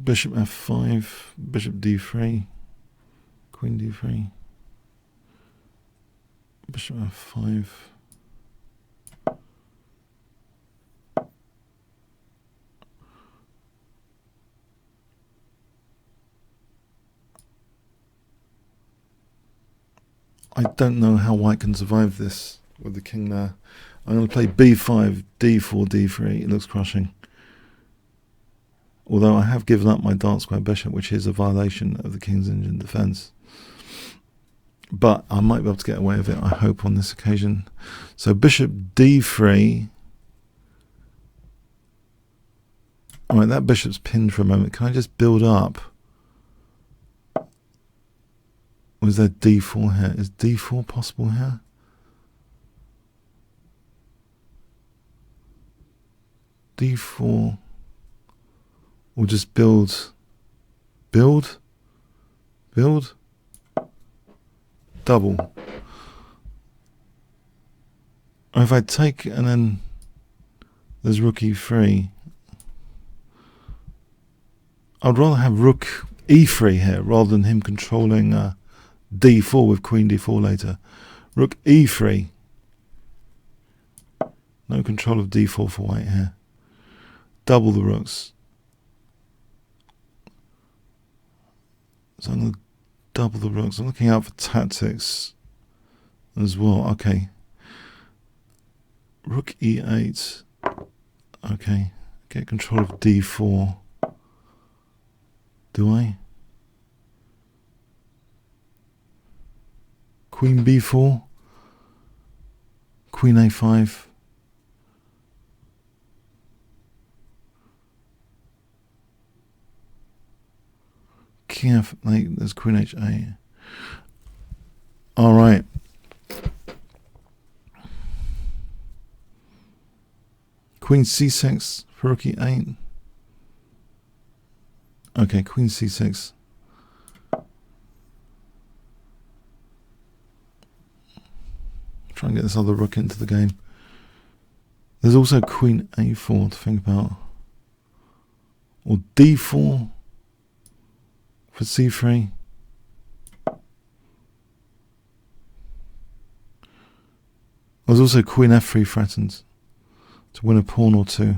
Bishop f5, bishop d3, queen d3, bishop f5. I don't know how white can survive this with the king there. I'm going to play b5, d4, d3. It looks crushing. Although I have given up my dark square bishop, which is a violation of the King's Engine defense. But I might be able to get away with it, I hope, on this occasion. So bishop d3. Alright, that bishop's pinned for a moment. Can I just build up? Or is there d4 here? Is d4 possible here? d4. We'll just build. Build. Double. Or if I take and then there's rook e3. I'd rather have rook e3 here rather than him controlling d4 with queen d4 later. Rook e3. No control of d4 for white here. Double the rooks. So I'm going to double the rooks. I'm looking out for tactics as well. Okay. Rook e8. Okay. Get control of d4. Do I? Queen b4. Queen a5. King f8, there's queen h8. Alright. Queen c6 for rook e8. Okay, queen c6. Try and get this other rook into the game. There's also queen a4 to think about. or d4 for c3. There's also queen f3 threatened to win a pawn or two.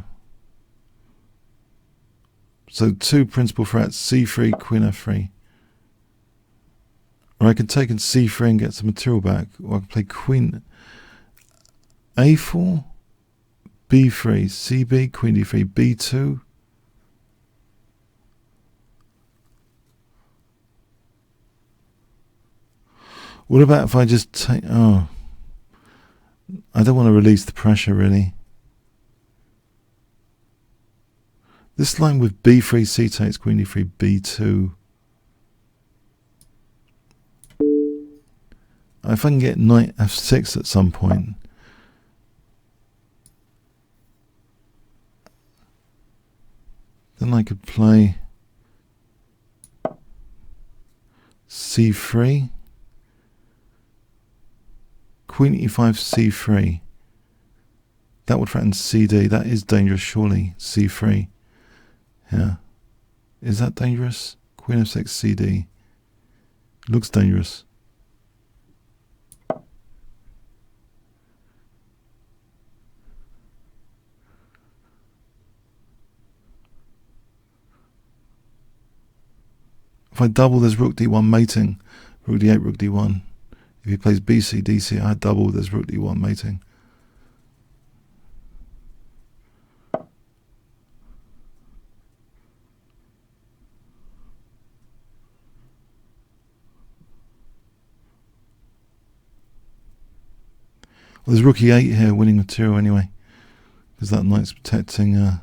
So two principal threats, c3, queen f3. Or I can take in c3 and get some material back, or I can play queen a4, b3, cb, queen d3, b2. What about if I just take... Oh, I don't want to release the pressure, really. This line with b3, c takes, queen d3, b2. If I can get knight f6 at some point, then I could play c3, queen e5, c3. That would threaten cd. That is dangerous, surely. c3. Yeah. Is that dangerous? Queen f6, cd. Looks dangerous. If I double, there's rook d1 mating. Rook d8, rook d1. If he plays bc, dc, I double, there's rook d1 mating. Well, there's rook e8 here, winning material anyway, because that knight's protecting...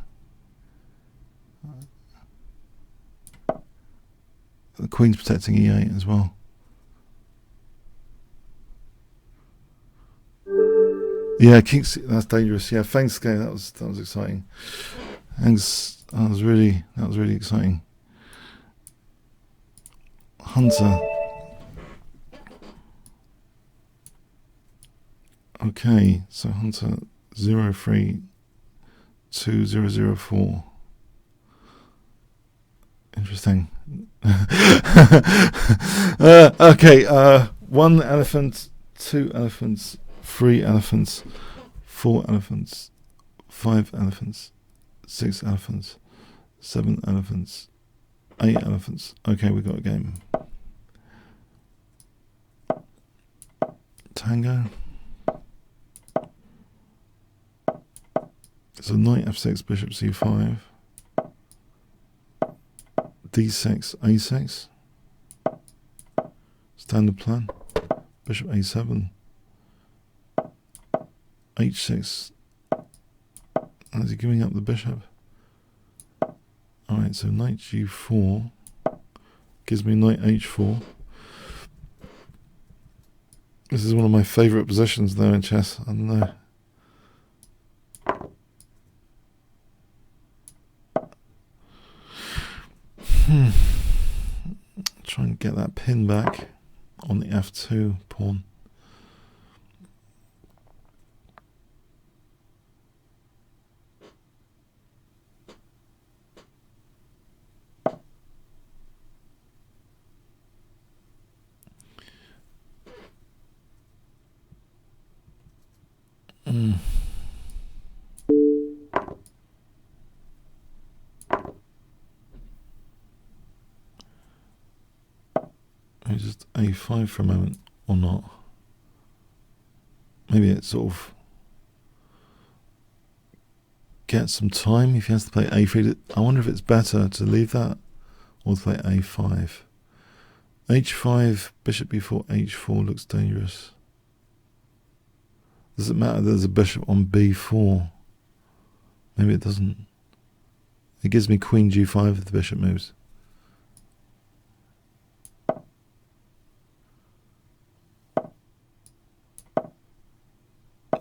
the queen's protecting e8 as well. Yeah, King's, that's dangerous. Yeah, thanks, game. That was exciting. Thanks. That was really exciting. Hunter. Okay, so Hunter 032004. Interesting. Okay, 1 elephant, 2 elephants, 3 elephants, 4 elephants, 5 elephants, 6 elephants, 7 elephants, 8 elephants. Okay, we got a game. Tango. So knight f6, bishop c5, d6, a6. Standard plan. Bishop a7, h6. And is he giving up the bishop? Alright, so knight g4 gives me knight h4. This is one of my favourite positions though in chess. I don't know. Try and get that pin back on the f2 pawn. Just a5 for a moment, or not. Maybe it sort of gets some time if he has to play a3. I wonder if it's better to leave that or to play a5. h5, bishop b4, h4 looks dangerous. Does it matter there's a bishop on b4? Maybe it doesn't. It gives me queen g5 if the bishop moves.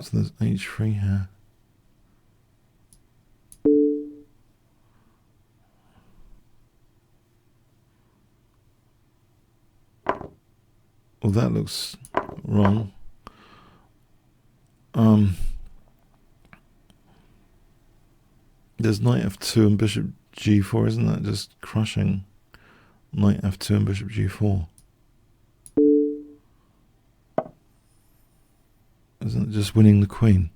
So there's h3 here. Well, that looks wrong. There's knight f2 and bishop g4, isn't that just crushing? Knight f2 and bishop g4. Isn't it just winning the queen?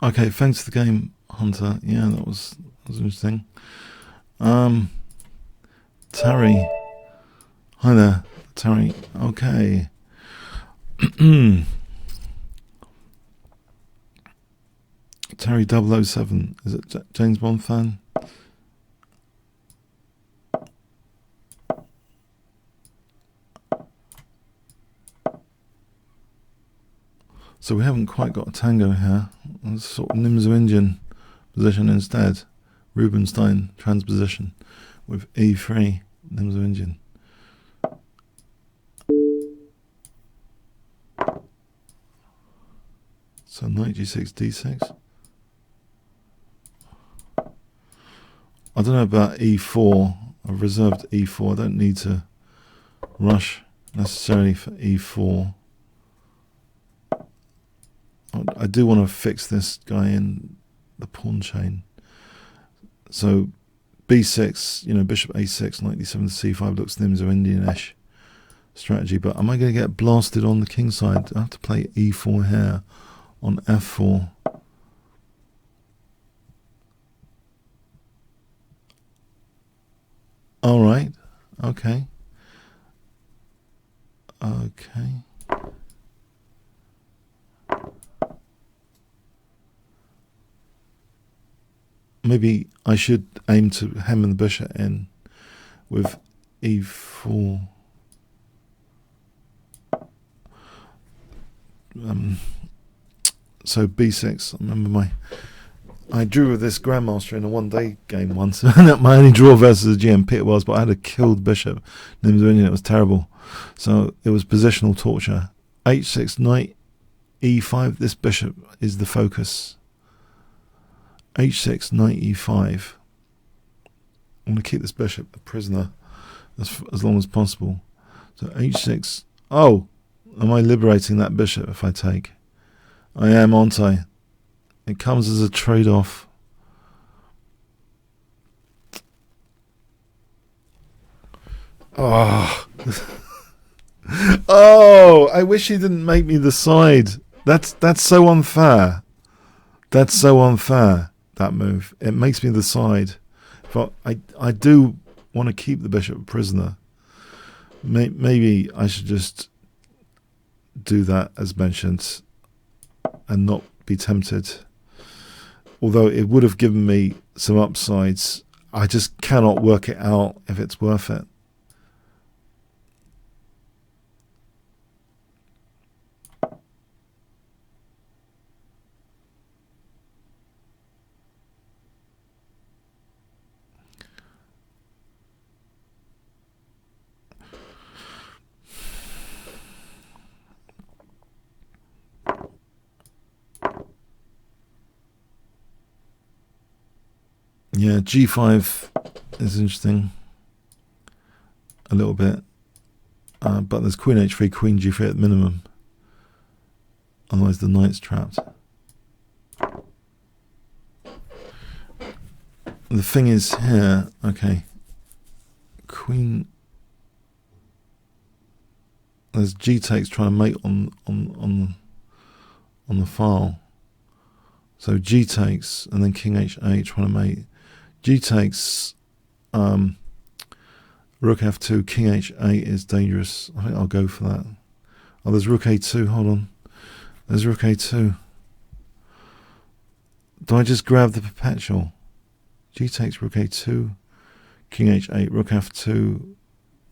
Okay, thanks for the game, Hunter. Yeah, that was interesting. Terry. Hi there, Terry. Okay. Terry 007. Is it James Bond fan? So we haven't quite got a tango here. Let's sort of Nimzo Indian position instead. Rubinstein transposition with E3, Nimzo Indian. So knight g6, d6. I don't know about e4. I've reserved e4. I don't need to rush necessarily for e4. I do want to fix this guy in the pawn chain. So b6, you know, bishop a6, knight d7 to c5 looks Nimzo Indian-ish strategy. But am I going to get blasted on the king side? I have to play e4 here on f4. All right. Okay. Okay. Maybe I should aim to hem the bishop in with e4. So b6. I remember I drew with this grandmaster in a one-day game once. My only draw versus a GMP it was, but I had a killed bishop. It was terrible. So it was positional torture. h6, knight, e5. This bishop is the focus. h6, knight, e5. I'm going to keep this bishop a prisoner as long as possible. So h6. Oh, am I liberating that bishop if I take? I am, aren't I? It comes as a trade-off. Oh. Oh, I wish he didn't make me the side. That's so unfair. That's so unfair, that move. It makes me the side. But I do want to keep the bishop a prisoner. Maybe I should just do that as mentioned and not be tempted. Although it would have given me some upsides, I just cannot work it out if it's worth it. Yeah, g5 is interesting a little bit, but there's queen h3, queen g3 at minimum. Otherwise the knight's trapped. The thing is here, okay, queen. There's g takes trying to mate on the file. So g takes and then king h8 trying to mate. G takes, rook f2, king h8 is dangerous. I think I'll go for that. Oh, there's rook a2. Hold on. There's rook a2. Do I just grab the perpetual? G takes rook a2, king h8, rook f2,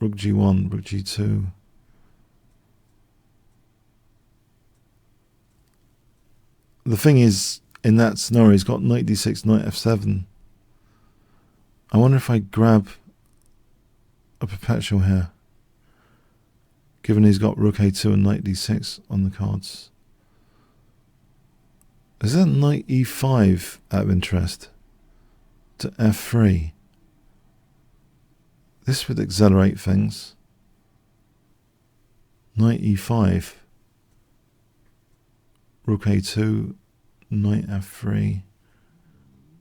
rook g1, rook g2. The thing is, in that scenario, he's got knight d6, knight f7. I wonder if I grab a perpetual here, given he's got rook a2 and knight d6 on the cards. Is that knight e5 out of interest to f3? This would accelerate things. Knight e5, rook a2, knight f3,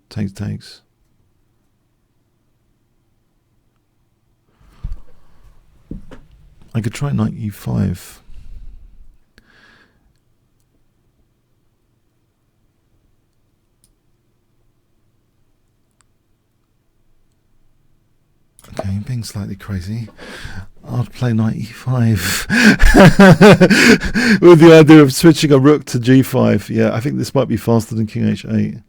takes. I could try knight e5. Okay, I'm being slightly crazy. I'll play knight e5 with the idea of switching a rook to g5. Yeah, I think this might be faster than king h8.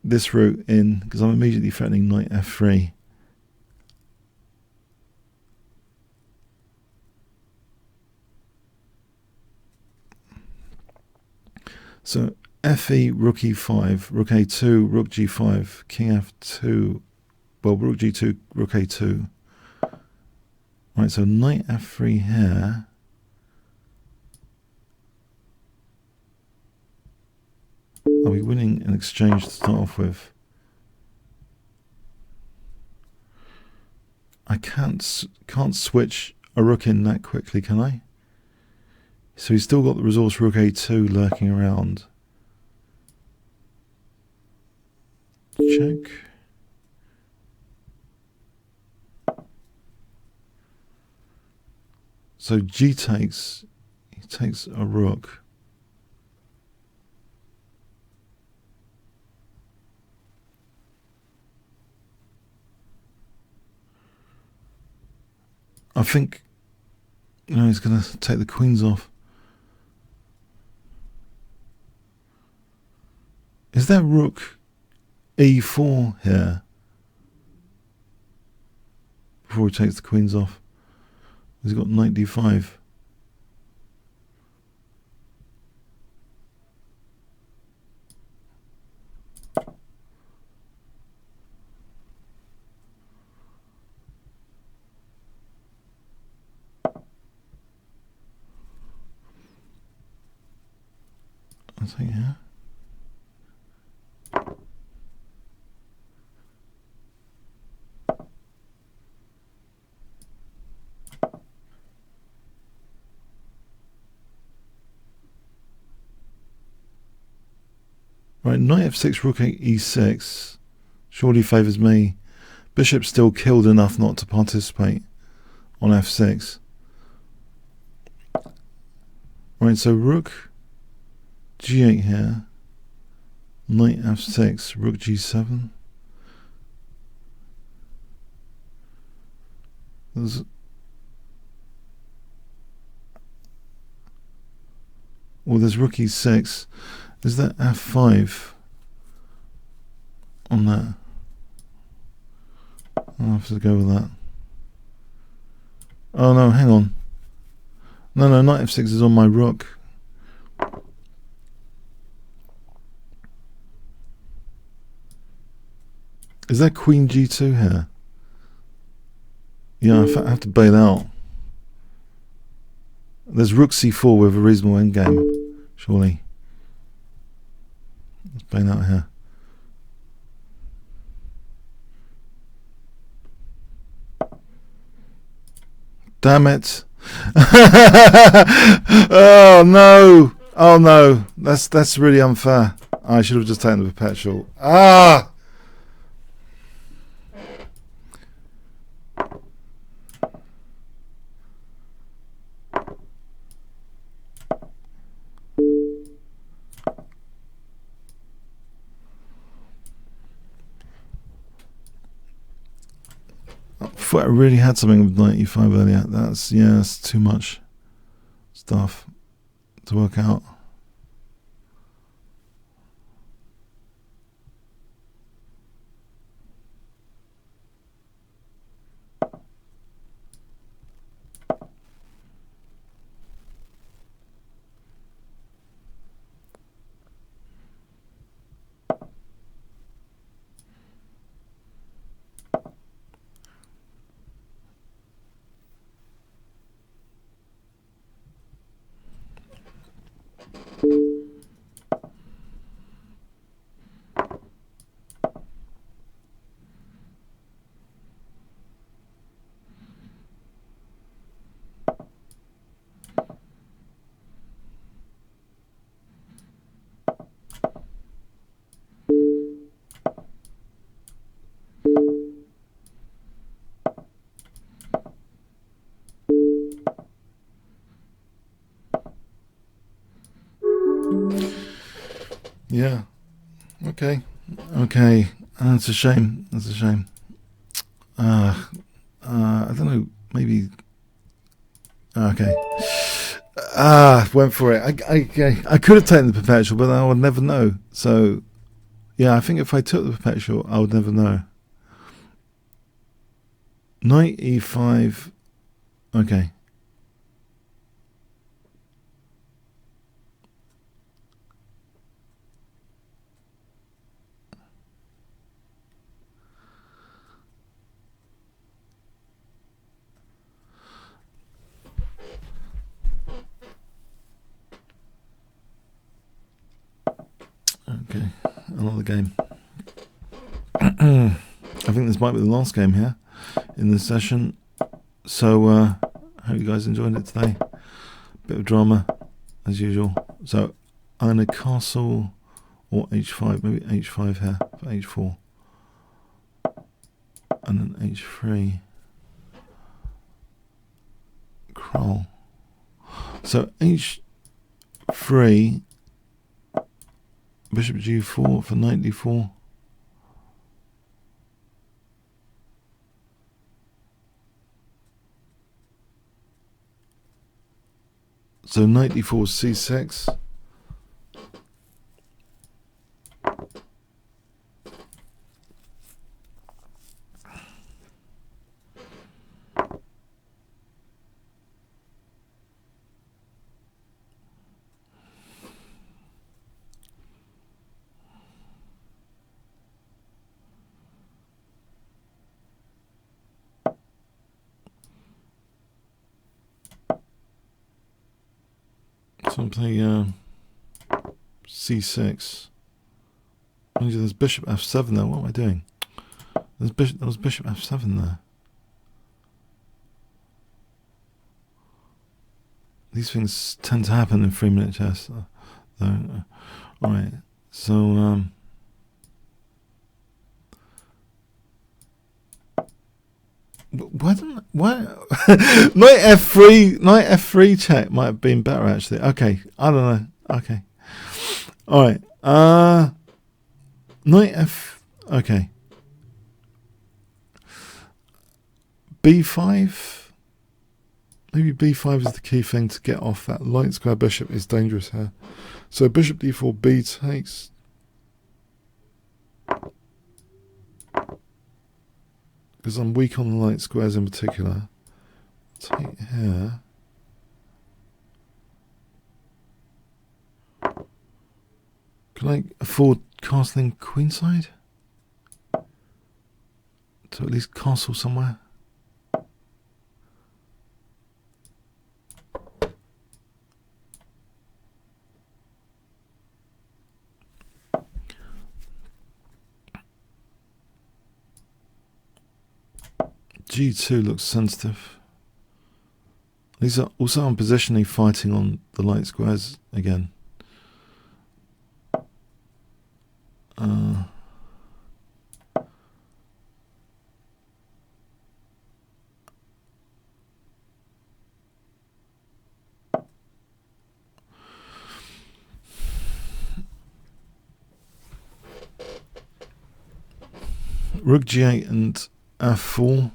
This route in, because I'm immediately threatening knight f3. So fe, rook e5, rook a2, rook g5, king f2. Well, rook g2, rook a2. Right, so knight f3 here. Are we winning an exchange to start off with? I can't switch a rook in that quickly, can I? So he's still got the resource rook a2 lurking around. Check. So g takes, he takes a rook. I think, no, he's going to take the queens off. Is there rook e4 here? Before he takes the queens off. He's got knight d5. I think, yeah. Right, knight f6, rook e6 surely favours me. Bishop's still killed enough not to participate on f6. Right, so rook g8 here, knight f6, rook g7. There's rook e6. Is that f5 on that? I'll have to go with that. Oh no, hang on. No, knight f6 is on my rook. Is that queen g2 here? Yeah, I have to bail out. There's rook c4 with a reasonable endgame, surely. Let's bail out here. Damn it. Oh no. Oh no. That's really unfair. I should have just taken the perpetual. Ah! I thought I really had something with knight e5 earlier. That's too much stuff to work out. Yeah. Okay. Okay. That's a shame. That's a shame. I don't know. Maybe. Okay. Went for it. I could have taken the perpetual, but I would never know. So, yeah, I think if I took the perpetual, I would never know. Knight e5. Okay. Okay, another game. I think this might be the last game here in this session. So, hope you guys enjoyed it today. Bit of drama, as usual. So, I'm going to castle or h5, maybe h5 here for h4. And then h3. Crawl. So, h3. Bishop g4 for knight d4. So knight d4 c6. So I'm playing c6. There's bishop f7 there. What am I doing? There was bishop f7 there. These things tend to happen in 3-minute chess. Alright, so why knight f3 check might have been better actually. Okay, I don't know. Okay, all right. Knight f. Okay. b5. Maybe b5 is the key thing to get off that light square bishop. Is dangerous here. So bishop d4, b takes. Because I'm weak on the light squares in particular. Take here. Can I afford castling queenside? To at least castle somewhere? G2 looks sensitive. These are also I'm positionally fighting on the light squares again. Rook g8 and f4.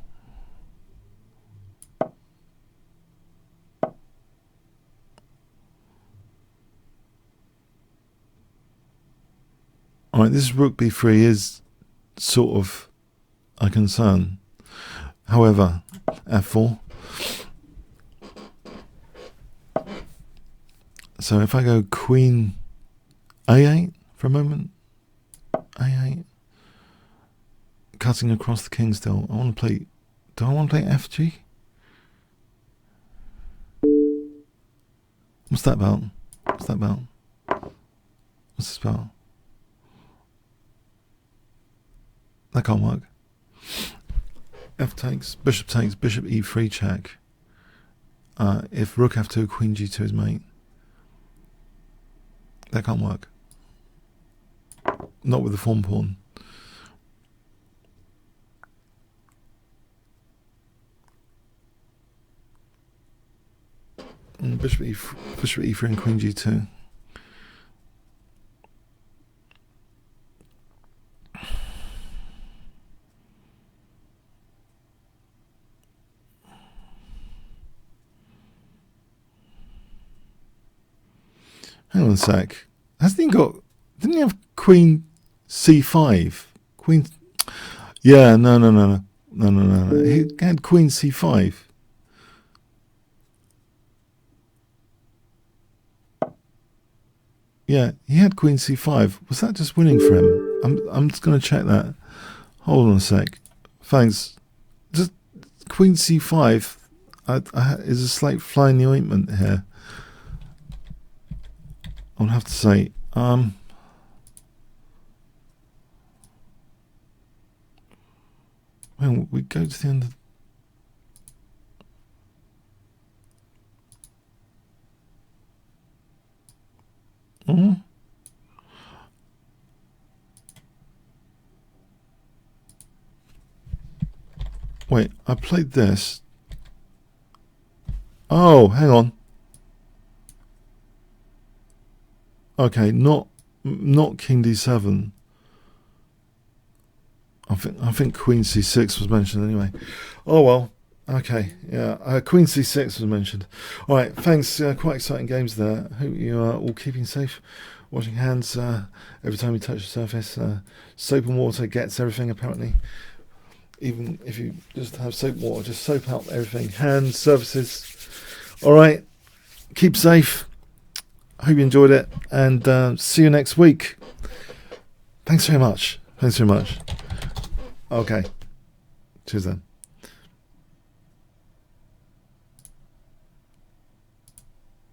Alright, this rook b3 is sort of a concern. However, f4. So if I go queen a8 for a moment, a8, cutting across the king still. I want to play. Do I want to play fg? What's that about? What's that about? What's this about? That can't work. F takes, bishop e3 check. If rook f2, queen g2 is mate. That can't work. Not with the form pawn. And bishop e3 and queen g2. Hang on a sec. Hasn't he got... Didn't he have queen c5? Queen... Yeah, no. He had queen c5. Yeah, he had queen c5. Was that just winning for him? I'm just going to check that. Hold on a sec. Thanks. Just queen c5 is a slight fly in the ointment here. I would have to say. Well, we go to the end of... Wait, I played this. Oh, hang on. Okay, not king d7. I think queen c6 was mentioned anyway. Oh well. Okay, yeah. Queen c6 was mentioned. All right, thanks. Quite exciting games there. Hope you are all keeping safe. Washing hands every time you touch the surface. Soap and water gets everything apparently. Even if you just have soap and water, just soap out everything. Hands, surfaces. All right. Keep safe. Hope you enjoyed it, and see you next week. Thanks very much. Okay. Cheers then.